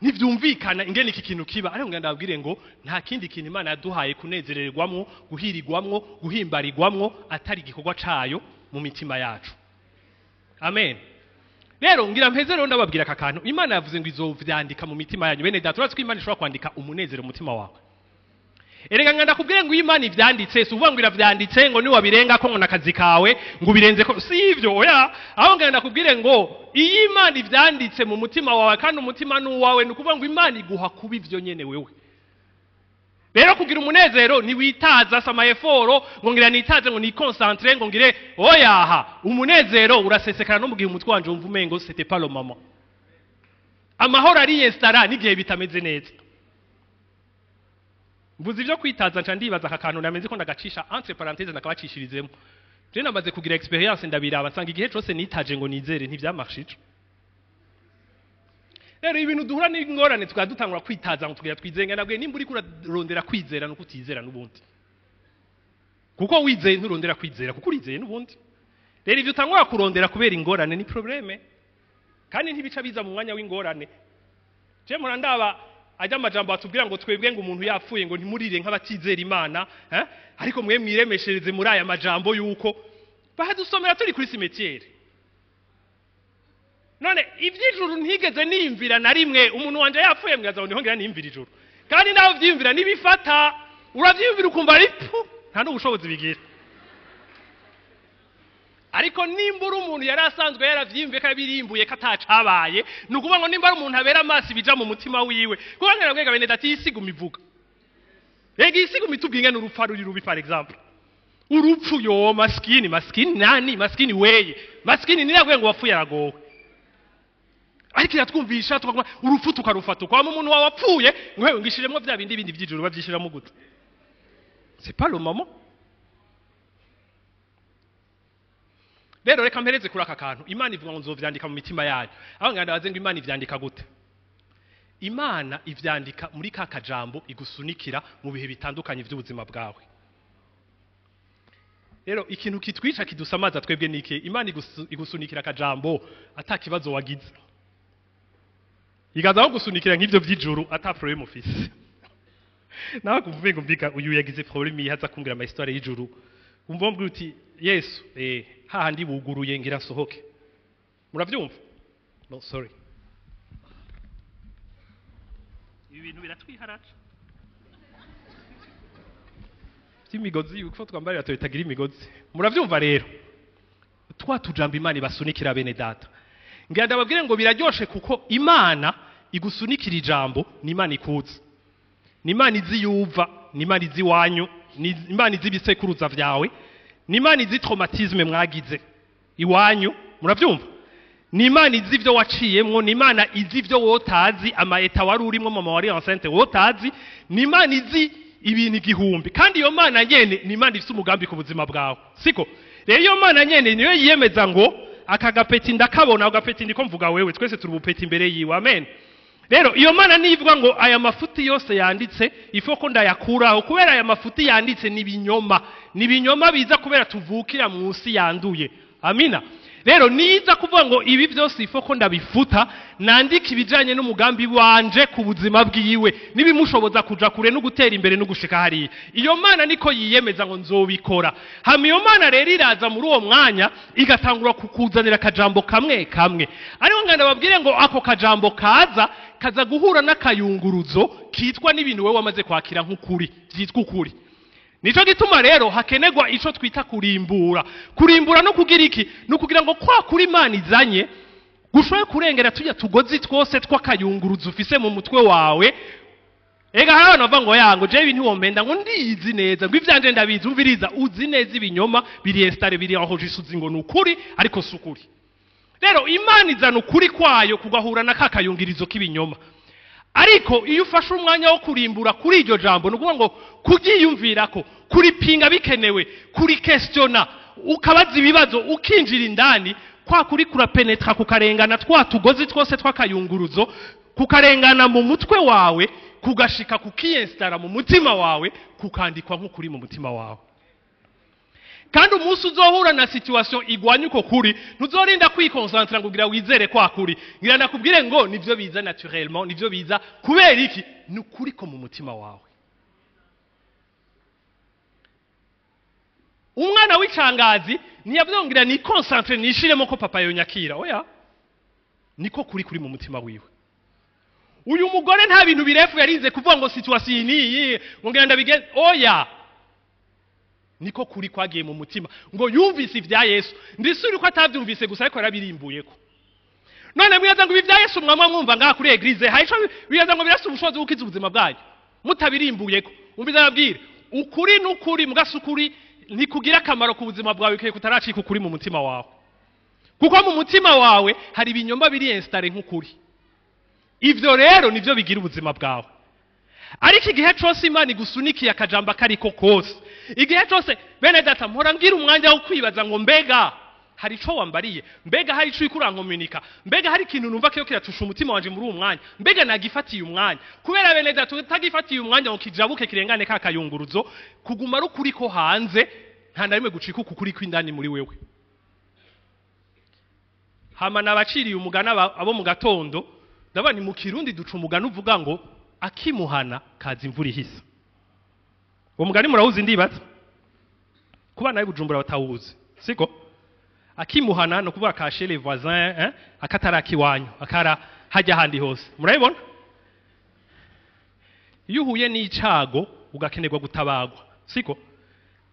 ntivyumvikana ingene iki kintu kiba ariko ngenda abwire ngo nta kindi kintu Imana yaduhaye kunezererwamwo guhirigwamwo guhimbarirwamwo atari igikorwa cayo mu mitima yacu amen rero ngira mpeze rero ndababwira aka kantu Imana yavuze ngo izovyandika mu mitima yanyu bene data uratse ko Imana ishobora kwandika umunezero mu mutima wawe erega nganda kubwire ngo Imana ivyanditse suvuga ngo iravyanditse ngo ni wabirenga ko ngo nakazi kawe ngo birenze ko sivyo oya aho nganda kubwire ngo iyi Imana ivyanditse mu mutima wawe kandi umutima n'uwawe nukuvuga ngo Imana iguha kuba ivyo nyene wewe rero kugira umunezero ni witaza sama effort ngo ngira nitaze ngo ni concentre ngo ngire oyaha umunezero urasesekana no mugihe umutwe wanje umva umengo c'était pas le moment amahoro ari installa nigihe bitameze neza mbuzi byo kwitaza nca ndibaza aka kantu nameze ko ndagacisha entre parenthèses nakabacishirizemo je namaze kugira experience ndabiraba nsanga igihe cyose nitaje ngo nizere ntivyamarshije rero ibintu duhura n'ingorane tukadutangura kwitaza ngo tugira twizenga nabwe nimba uri kurarondera kwizera no kutizera n'ubundi kuko wizeye nturondera kwizera kuko urizeye n'ubundi rero ivyo utangura kurondera kubera ingorane ni probleme kandi ntibica biza mu mwanya w'ingorane je murandaba ajya amajambo atubwira ngo twebwe ngo umuntu yapfuye ngo ntimurire nk'abatizera Imana ariko mwe mwiremeshereze muri aya majambo yuko bahadusomera turi kuri cimetière none ivy'ijuru ntigeze niyumvira na rimwe umuntu wanje yapfuye mwaza ngo nihongera niyumvira ijuru kandi naho vyiyumvira nibifata uravyiyumvira ukumva ari nta n'ubushobozi bigira ariko nimbura umuntu yari asanzwe yaravyiyumviye ko birimbuye ko atacabaye nukuvuga ngo nimba ari umuntu abera amaso bija mu mutima wiwe kuko ngarabwega bene dati isiguma ivuga ega isiguma itubwinga n'urupfu ruri rubi par exemple urupfu yo maskini nani maskini weye maskini niravuye ngo wapfuye aragowe ariko iratwumvisha tukaguma urupfu tukarufata kwa umuntu wapfuye ngo ngishiremo bya bindi vy'ijuru bavyishiramo gute c'est pas le moment. Rero reka mpereze kuri aka kantu Imana ivuga ngo nzovyandika mu mitima yanyu aho nganda baze ngo Imana ivyandika gute Imana ivyandika muri ka kajambo igusunikira mu bihe bitandukanye by'ubuzima bwawe rero ikintu kitwica kidusamaza twebwe nike Imana igusunikira kajambo atakibazo wagize igazaho gusunikira nk'ivyo vy'ijuru ata problem ufise nawe kumvuga mbika uyu yagize problem yihaza kumbwira ama histoire y'ijuru umva mbwira uti Yesu hahandi buguruye ngira sohoke muravyumva no sorry ibintu biratwiharaca imigozi uko twambarira tuyitagira imigozi muravyumva rero twatujamba Imana ibasunikira bene data ngira ndababwire ngo biraryoshe kuko Imana igusunikira ijambo ni Imana ikuzi ni Imana izi yuva ni Imana izi wanyu ni Imana izi bisekuruza vyawe ni Imana izi traumatisme mwagize iwanyu muravyumva ni Imana izi ivyo waciyemwo ni Imana izi ivyo wotazi ama eta wari urimo mama wari enceinte wotazi ni Imana izi ibintu igihumbi kandi iyo Mana nyene ni Imana ifite umugambi ku buzima bwawe siko rero iyo Mana nyene niyo yiyemeza ngo akagapeti ndakabona agapeti ndiko mvuga wewe twese turi bupeti imbere yiwe amen rero iyo Mana nivuga ngo aya mafuti yose yanditse ifoko ndayakuraho kubera aya mafuti yanditse ni binyoma biza kubera tuvukira munsi yanduye amina rero niza kuvuga ngo ibi byose ifoko ndabifuta nandika ibijanye n'umugambi wanje ku buzima bwiwe nibimushoboza kuja kure no gutera imbere no gushika hari iyo Mana niko yiyemeza ngo nzobikora hama iyo Mana rero iraza muri uwo mwanya igatangura kukuzanira kajambo kamwe ariko nganda babwire ngo ako kajambo kaza guhura n'akayunguruzo kitwa n'ibintu wewe wamaze kwakira nk'ukuri byitwa ukuri nico gituma rero hakenegwa ico twita kurimbura no kugira iki no kugira ngo kwa kuri Imana izanye gushoye kurengera tujya tugozi twose twakayunguruzo ufise mu mutwe wawe ega hari abantu bava ngo yango je ibintu wompenda ngo ndizi neza ngo ivyanje ndabizi umviriza uzi neza ibinyoma biri installe biri aho jisuzi ngo nukuri ariko sukuri rero Imana izana ukuri kwayo kugahura nakakayungirizo k'ibinyoma ariko iyo ufashe umwanya wo kurimbura kuri iryo jambo nukuvuga ngo kugiyumvirako kuri pinga bikenewe kuri questiona ukabaza ibibazo ukinjira indani kwa kuri kurapenetra kukarengana twatugozi twose twakayunguruzo kukarengana mu mutwe wawe kugashika kukiinstara mu mutima wawe kukandikwa nk'ukuri mu mutima wawe kandi umunsi uzohura na situation igwanye uko kuri ntuzorinda kwikoncentra ngo gira wizere kwa kuri ngira ndakubwire ngo nivyo biza naturellement nivyo biza kubera iki nukuri ko mu mutima wawe umwana w'icangazi niyavyongira ni concentre nishiremo ko papa yonyakira oya niko kuri mu mutima wiwe uyu mugore nta bintu birefu yarinze kuvuga ngo situation ni ngo ngira ndabigenza oya niko kuri kwagiye mu mutima ngo yumvise ivya Yesu ndisuri ko atavyumvise gusa ariko yarabirimbuyeko none mwiyaza ngo ibi vya Yesu mwamwa mwumva ngaha kuri eglise hayico biyaza ngo birasa ubushobozi bukiza ubuzima bwayo mutabirimbuyeko umviza nabwire ukuri n'ukuri mugasukuri ntikugira akamaro ku buzima bwawe keke kutaracika ukuri mu mutima wawe kuko mu mutima wawe hari ibinyoma biri installe nk'ukuri ivyo rero nivyo bigira ubuzima bwawe ariko igihe cyose Imana igusunikiye akajamba kariko kose igihe cyose bene data mpora ngira umwanya wo kwibaza ngo mbega hari ico wambariye mbega hari ico ikurankomunika mbega hari ikintu numva kiyo kiratusha umutima wanje muri uwo mwanya mbega nagifatiye umwanya kubera bene data utagifatiye umwanya ngo kijabuke kirengane kakayunguruzo kuguma rukuri ko hanze nta na rimwe gucika ukuri kw'indani muri wewe hama nabaciriye umugana abo mu gatondo ndabani mu Kirundi duca umugana uvuga ngo akimuhana kaza imvura ihisa uwo mugani murawuzi ndibaza kubana y'Ibujumbura batawuzi siko akimuhana no kuvuga kashe les voisins akatara kiwanyu akara hajya handi hose murabibona iyo uhuye n'icago ugakenerwa gutabagwa siko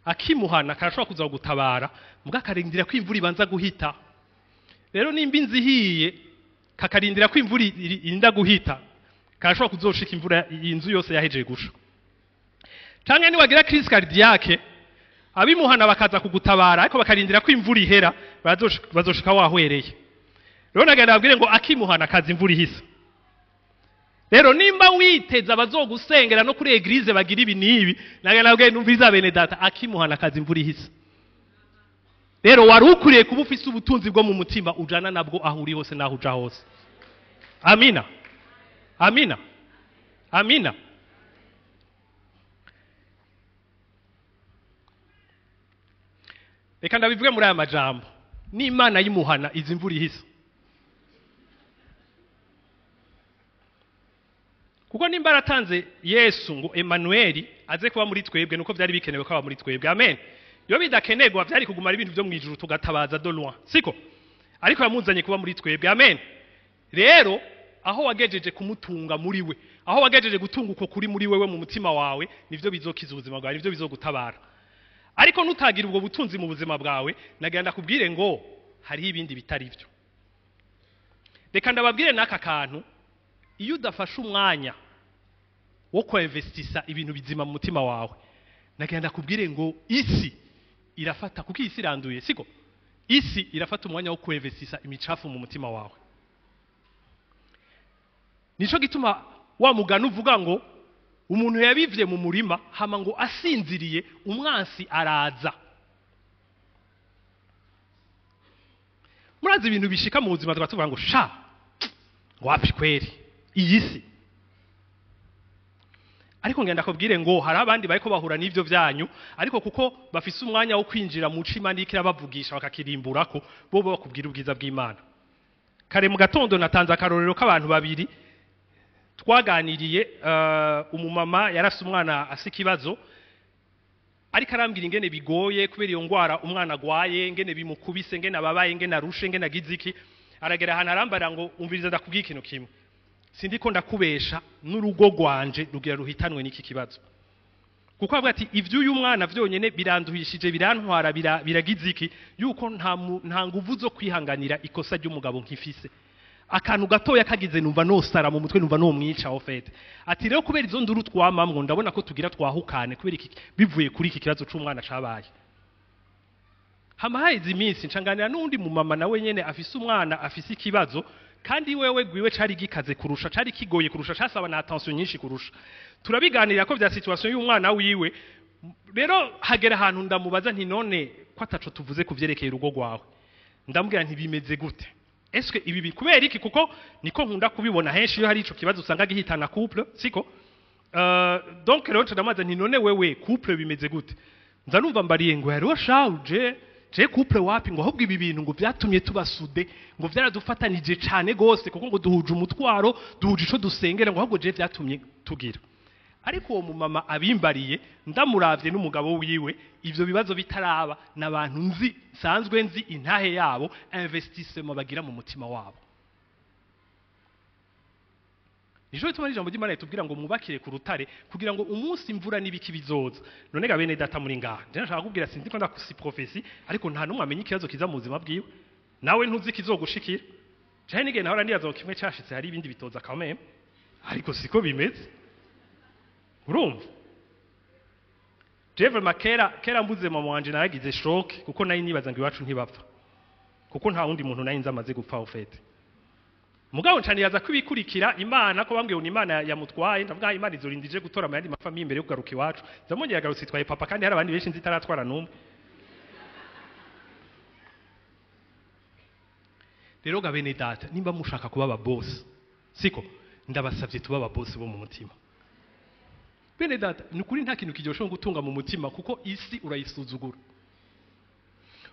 akimuhana karashobora kuza gutabara mugakarindira ko imvura ibanza guhita rero nimba inzihiye kakarindira ko imvura irinda guhita karashobora kuzoshika imvura inzu yose yahejeje gusha canke ni wagira crise cardiaque abimuhana bakaza kugutabara ariko bakarindira ko imvura ihera bazoshika wahwereye rero nagenda babwire ngo akimuhana kaza imvura ihisa rero nimba witeza bazogusengera no kuri eglise bagira ibi nibi nagenda babwire numviza bene data akimuhana kaza imvura ihisa rero wari ukuriye kuba ufise ubutunzi bwo mu mutima ujana nabwo aho uri hose naho uja hose amina amina amina reka ndabivuge muri aya majambo n'Imana yimuhana izi imvura ihisa kuko nimba aratanze Yesu ngo Emmanuel aze kuba muri twebwe nuko byari bikenewe ko aba muri twebwe amen yo bidakenerwa byari kugumara ibintu byo mwijuru tugatabaza de loin siko ariko yamuzanye kuba muri twebwe amen rero aho wagejeje kumutunga muri we aho wagejeje gutunga uko kuri muri wewe mu mutima wawe nivyo bizokiza ubuzima bwawe nivyo bizogutabara ariko nutagira ubwo butunzi mu buzima bwawe nagenda kubwire ngo hari ibindi bitari byo reka ndababwire naka kantu iyo udafashe umwanya wo kwinvestisa ibintu bizima mu mutima wawe nagenda kubwire ngo isi irafata kuko isi iranduye siko isi irafata umwanya wo kwinvestisa imicafu mu mutima wawe nico gituma wa mugano uvuga ngo umuntu yabivye mu murima hama ngo asinziriye umwansi araza murazi ibintu bishika mu buzima twatuvuga ngo sha wapi kweri iyi si ariko ngenda kubwire ngo hari abandi bariko bahura n'ivyo byanyu ariko kuko bafise umwanya wo kwinjira mu cima ndikira bavugisha bakakirimburako bo bakubwira ubwiza bw'Imana kare mu gatondo natanze akarorero k'abantu babiri twaganiriye umumama yarafise umwana asikibazo ariko arambwira ingene bigoye kubera iyo ngwara umwana agwaye ingene bimukubise ingene ababaye ingene arushe ingene agiziki aragera hana arambara ngo umviriza ndakubwira ikintu kimwe sindiko ndakubesha n'urugo rwanje rugira ruhitanwe n'iki kibazo kuko avuga ati ivyo uyu mwana vyonyene biranduhishije birantwara biragiziki yuko nta nguvu zo kwihanganira ikosa ry'umugabo nkifise akantu gatoya kagize numva nosara mu mutwe numva no mwica ofete ati rero kubera izo nduru twamamwe ndabona ko tugira twahukane kubera iki bivuye kuri iki kibazo c'umwana cabaye hamahaye iminsi ncanganira n'undi mu mama nawe nyene afise umwana afise ikibazo kandi wewe gwiwe cari gikaze kurusha cari kigoye kurusha casaba na attention nyinshi kurusha turabiganira ko vya situation y'umwana wiwe rero hagera ahantu ndamubaza nti none ko ataco tuvuze kuvyerekeye urugo rwawe ndambwira nti bimeze gute eske ibi kubera iki kuko niko nkunda kubibona henshi iyo hari ico kibazo usanga gihitana couple siko donc rero ndamaze nti none wewe couple bimeze gute nza numva mbariye ngo yari washauje je couple wapi ngo ahubwo ibi bintu ngo byatumye tubasude ngo byaradufatanije cyane gose kuko ngo duhuje umutwaro duhuje ico dusengera ngo ahubwo je byatumye tugira ariko uwo mumama abimbariye ndamuravye n'umugabo wiwe ivyo bibazo bitaraba nabantu nzi sanzwe nzi intahe yabo investissement bagira mu mutima wabo nijo bituma ijambo ry'Imana ritubwira ngo mwubakire ku rutare kugira ngo umunsi imvura n'ibiki bizoza none ga bene data muri ngaha je nashaka kubwira sinzi ko ndakusi prophecy ariko nta numwe amenye ikibazo kiza mu buzima bwiwe nawe ntuzi kizogushikira cyane nige naho randiyazo kimwe cyashitse hari ibindi bitoza kameme ariko siko bimeze urumva Jeve makera mbuze mama wanje naragize shock kuko nayi nibaza ngo iwacu ntibapfa kuko nta wundi muntu nayi nzamaze gupfa ofete mugabo ncaniyaza kwibikurikira Imana ko bambwiye Imana yamutwaye ndavuga Imana izorindije gutora amayandi mafami imbere yo kugaruka iwacu zamongeye agarutse twaye papa kandi hari abandi benshi nzitaratwara numwe rero ga bene data nimba mushaka kuba aba boss siko ndabasavye tuba aba boss bo mu mutima bene data nukuri nta kintu kijosho gutunga mu mutima kuko isi urayisuzugura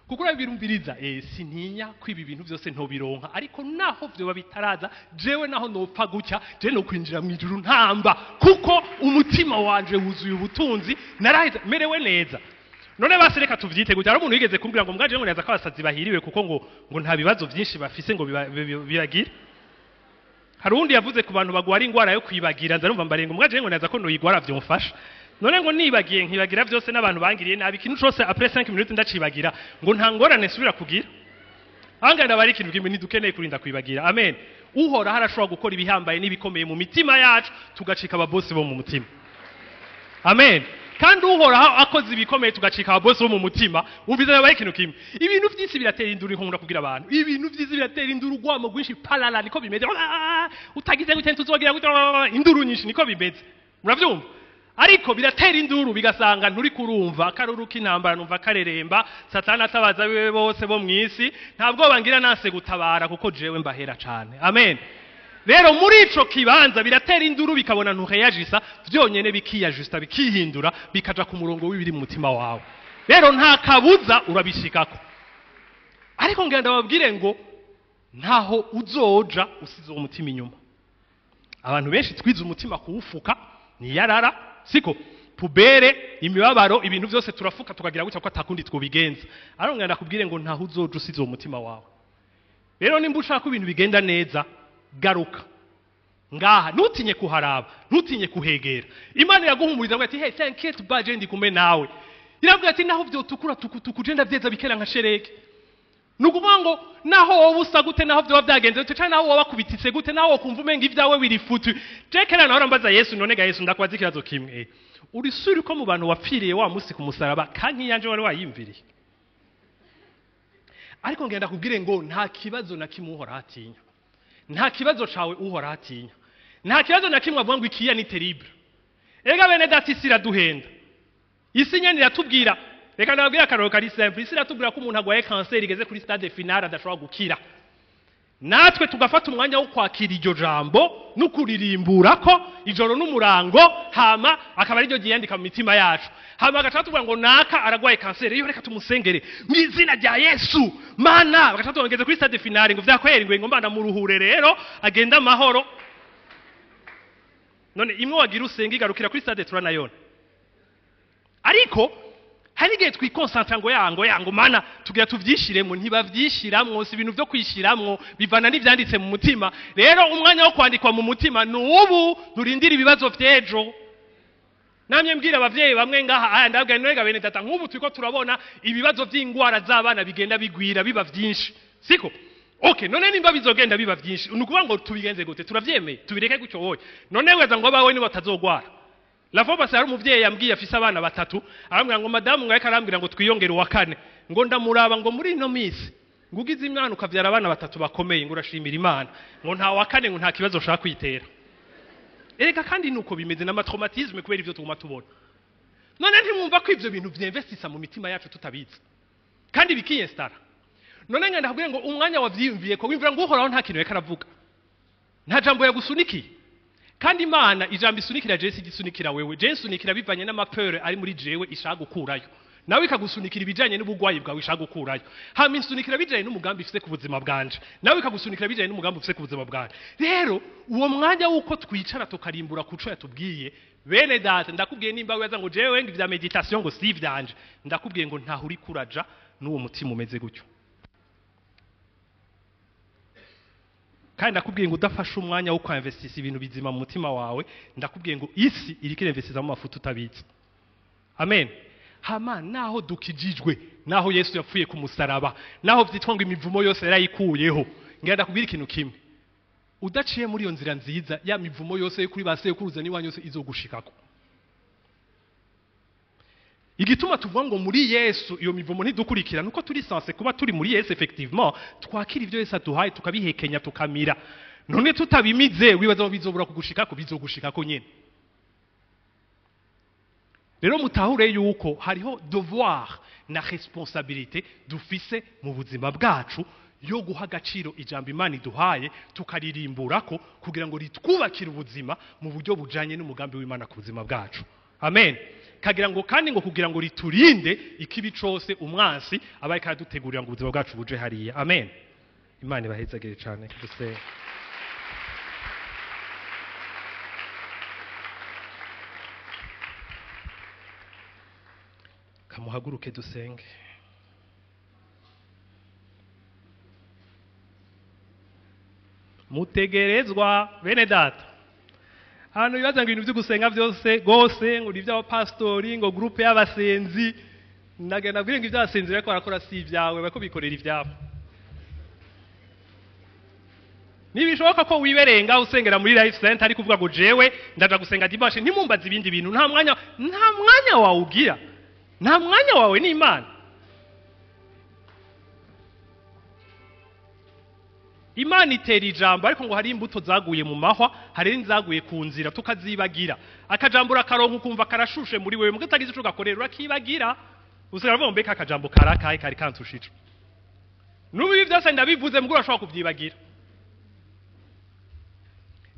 kuko urabirumviriza sintinya kwiba ibintu byose ntobironka ariko naho byo babitaraza jewe naho nopfa gucya je no kwinjira mu ijuru ntamba kuko umutima wanje wuzuye ubutunzi naraheza merewe neza none basi reka tuvyite gute. Hari umuntu yigeze kumbwira ngo mwaje ngo neza ko abasazi bahiriwe kuko ngo nta bibazo byinshi bafise ngo bibagira. Hari undi yavuze ku bantu bagwara ingwara yo kwibagira, nzarumva mbarenga mwaje ngo neza ko noyigwara byomfasha. None ngo nibagiye nkibagira byose n'abantu bangiriye nabi, ikintu cyose après 5 minutes ndacibagira ngo nta ngorane subira kugira. Angana bari ikintu kimwe ntidukeneye kurinda kwibagira. Amen. Uhora harashobora gukora ibihambaye n'ibikomeye mu mitima yacu tugacika ababosi bo mu mutima. Amen. Kandi uhora akoze ibikomeye tugacika ababosi bo mu mutima, umvize bari ikintu kimwe. Ibintu byinshi biratera induru nkunda kugira abantu. Ibintu byinshi biratera induru gwamo gwinshi palala niko bimeze. Utagize gute tuzogira gute induru nyinshi niko bimeze. Muravyumva? Ariko biratera induru bigasanga nturi kurumva karuru k'intambara numva kareremba satana atabaza biwe bose bo mwisi ntabwo bangira nase gutabara kuko jewe mbahera cyane. Amen. Rero muri ico kibanza biratera induru bikabona ntuheyajisa vyonyene bikiyajusta bikihindura bikaja ku murongo w'ibiri mu mutima wawe. Rero nta kabuza urabishikako. Ariko ngenda babwire ngo ntaho uzoja usize umutima inyuma. Abantu benshi twize umutima kuwufuka ni yarara siko pubere imibabaro ibintu byose turafuka tukagira gutya ko atakundi twobigenza. Arongera ndakubwire ngo ntaho uzoja usize umutima wawe. Rero nimba ushaka ibintu bigenda neza garuka ngaha ntutinye kuharaba ntutinye kuhegera. Imana yaguhumuriza ngo ati hey thank baje ndi kumwe nawe. Irabwira ati naho byo tukura tukugenda byeza bikera nka shereke. Nukuvuga ngo naho wowe usa gute naho byo byagenze gute cyane naho wowe bakubititse gute naho kumva umenga ibyawe birifutu. Jekera naho rambaza Yesu none ga Yesu ndakwaza ikibazo kimwe. Uri suri ko mu bantu wapfiriye wa musi ku musaraba kanki yanje wari wayimviriye. Ariko ngenda kubwire ngo nta kibazo na kimwe uhora hatinya. Nta kibazo cawe uhora hatinya. Nta kibazo na kimwe avuga ngo ikiya ni terrible. Ega bene dati siraduhenda. Isi nyene iratubwira reka ndabwira akaroro kari simple. Isi iratubwira ko umuntu agwaye cancer igeze kuri stade finale adashobora gukira. Natwe tugafata umwanya wo kwakira iryo jambo no kuririmbura ko ijoro n'umurango hama akaba aryo giyandika mu mitima yacu. Hama agacatuvuga ngo naka aragwaye cancer iyo reka tumusengere mu izina rya Yesu mana. Bagacatubongeze kuri stade finale ngo vyakwerengwe ngo mbana mu ruhure rero agenda amahoro. None imwe wagira usenga igarukira kuri stade turanayone. Ariko hari igihe twikonsantra ngo yango mana tugira tuvyishiremo ntibavyishiramwo si ibintu byo kwishiramwo bivana n'ivyanditse mu mutima. Rero umwanya wo kwandikwa mu mutima n'ubu nturindira ibibazo vyejo. Namye mbwira abavyeyi bamwe ngaha ndabwira none bene data nk'ubu twiko turabona ibibazo vy'ingwara z'abana bigenda bigwira biba vyinshi siko. Okay, none nimba bizogenda biba vyinshi nukuvuga ngo tubigenze gute turavyemeye tubireke gucyo wowe. None weza ngo bawe ni batazogwara. La fois passée umuvyeyi yambwiye afise abana batatu arambwira ngo madamu ngaye karambwira ngo twiyongere wa kane ngo ndamuraba ngo muri no misi ngugize imwana ukavyara abana batatu bakomeye ngo urashimira Imana ngo nta wa kane ngo nta kibazo ushaka kwitera. Erega kandi nuko bimeze na traumatisme kubera ivyo tuguma tubona. None ntimwumva ko ivyo bintu vyinvestisa mu mitima yacu tutabizi kandi bikiyestara. None ngenda kubwira ngo umwanya wavyiyumviye ko wimvira ngo uhoraho nta kintu yakaravuga nta jambo yagusunikiye. Kandi Imana ijambo isunikira Jesi gisunikira wewe. Jesi unikira bivanye n'amapere ari muri jewe ishaka gukurayo. Nawe ikagusunikira ibijanye n'ubugwayi bwawe ishaka gukurayo. Hama insunikira bijanye n'umugambi ifise ku buzima bwanje. Nawe ikagusunikira bijanye n'umugambi ufise ku buzima bwanje. Rero uwo mwanya wuko twicara tukarimbura kuco yatubwiye bene data ndakubwiye nimba weza ngo jewe ngo ivya meditation ngo si vyanje. Ndakubwiye ngo ntaho uri kuraja n'uwo mutima umeze gutyo. Kandi ndakubwiye ngo udafashe umwanya wo kwinvestisa ibintu bizima mu mutima wawe ndakubwiye ngo isi irikire investisa mu mafuta utabitse. Amen. Hama naho dukijijwe naho Yesu yapfuye ku musaraba naho vyitwa ngo imivumo yose yarayikuyeho ngenda kubwira ikintu kimwe udaciye muri iyo nzira nziza ya mivumo yose yo kuri baseye kuruza ni wanyose izogushikako. Igituma tuvuga ngo muri Yesu iyo mivumo ntidukurikira nuko turi sanse kuba turi muri Yesu effectivement twakira ivyo Yesu aduhaye tukabihekenya tukamira. None tutabimize wibaza ngo bizobura kugushikako bizogushikako nyene. Rero mutahure yuko hariho devoir na responsabilité dufise mu buzima bwacu yo guha agaciro ijambo Imana iduhaye tukaririmburako kugira ngo ritwubakire ubuzima mu buryo bujanye n'umugambi w'Imana ku buzima bwacu. Amen. Kagira ngo kandi ngo kugira ngo riturinde ikibi cose umwansi abaye karadutegurira ngo ubuzima bwacu buje hariya. Amen. Imana ibahezagire cyane duse. muhaguruke dusenge. Mutegerezwa bene data hano bibaza ngo ibintu byo gusenga byose gose ngo nivyo abapastori ngo groupe y'abasenzi ndagenda bwire ngo ivy'abasenzi bariko barakora si ibyawe bako bikorera ivyabo. Nibishoboka ko wiberenga usengera muri life center ari kuvuga ngo jewe ndaja gusenga dimanche ntimumbaza ibindi bintu nta mwanya wawe ugira nta mwanya wawe ni Imana. Imana itera ijambo ariko ngo hari imbuto zaguye mu mahwa hari n'inzaguye ku nzira tukazibagira akajambo rakaronka ukumva karashushe muri wewe mugatagize ico gakorera urakibagira usanga bombeka akajambo karakaye kari kantushije nubi byose ndabivuze mugura ashobora kuvyibagira.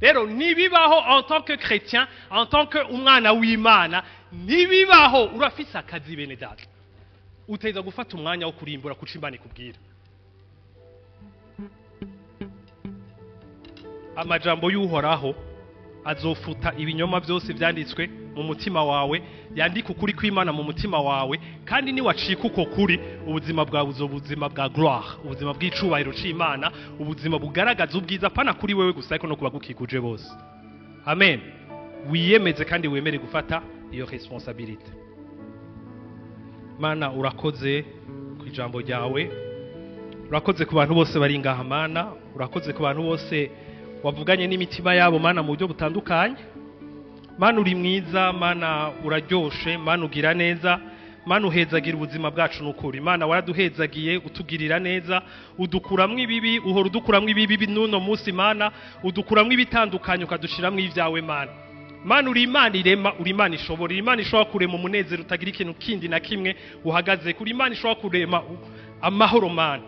Rero nibibaho en tant que chrétien en tant que umwana w'Imana nibibaho urafise akazi bene data uteza gufata umwanya wo kurimbura kuca Imana ikubwira. Amajambo y'uhoraho azofuta ibinyoma byose byanditswe mu mutima wawe yandika ukuri kw'Imana mu mutima wawe kandi ni wacika uko kuri ubuzima bwawe ubuzima bwa gloire ubuzima bw'icubahiro c'Imana ubuzima bugaragaza ubwiza pana kuri wewe gusa ariko no kubagukikuje bose. Amen. Wiyemeze kandi wemere gufata iyo responsabilité. Mana urakoze ku ijambo ryawe urakoze ku bantu bose bari ngaha Mana urakoze ku bantu bose wavuganye n'imitima yabo Mana mu buryo butandukanye. Mana uri mwiza Mana uraryoshe Mana ugira neza Mana uhezagira ubuzima bwacu n'ukuri Mana waraduhezagiye utugirira neza udukuramwe ibibi uhora udukuramwe ibibi nuno munsi Mana udukuramwe ibitandukanye ukadushiramwe ivyawe Mana. Mana uri Imana irema uri Imana ishobora Imana ishobora kurema umunezero utagira ikintu kindi na kimwe uhagaze kuri Imana ishobora kurema amahoro Mana.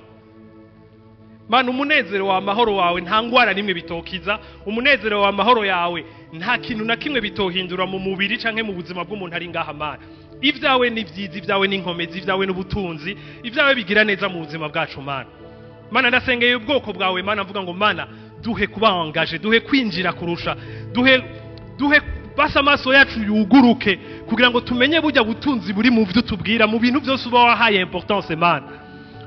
Mana umunezero wa mahoro wawe nta ngwara nimwe bitokiza umunezero wa mahoro yawe nta kintu na kimwe bitohindura mu mubiri canke mu buzima bw'umuntu ari ngaha Mana. Ivyawe ni vyiza ivyawe ni inkomezi ivyawe n'ubutunzi ivyawe bigira neza mu buzima bwacu Mana. Mana ndasengeye ubwoko bwawe Mana mvuga ngo Mana duhe kubangaje duhe kwinjira kurusha duhe basa amaso yacu yuguruke kugira ngo tumenye burya butunzi buri mu byo tubwira mu bintu byose uba wahaye importance Mana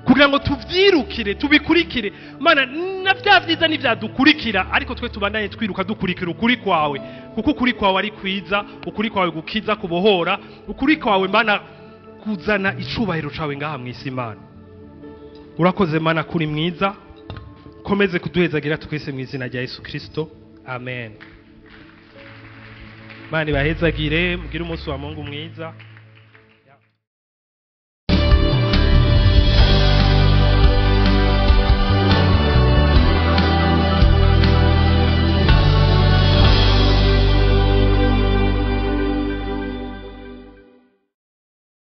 kugira ngo tuvyirukire tubikurikire Mana na vyavyiza n'ivyadukurikira ariko twe tubandanye twiruka dukurikira ukuri kwawe kuko ukuri kwawe ari kwiza ukuri kwawe gukiza kubohora ukuri kwawe Mana kuzana icubahiro cawe ngaha mw'isi Mana. Urakoze Mana kuri mwiza komeze kuduhezagira twese mu izina rya Yesu Kristo. Amen. Mana bahezagire mugire umunsi wa Mungu mwiza.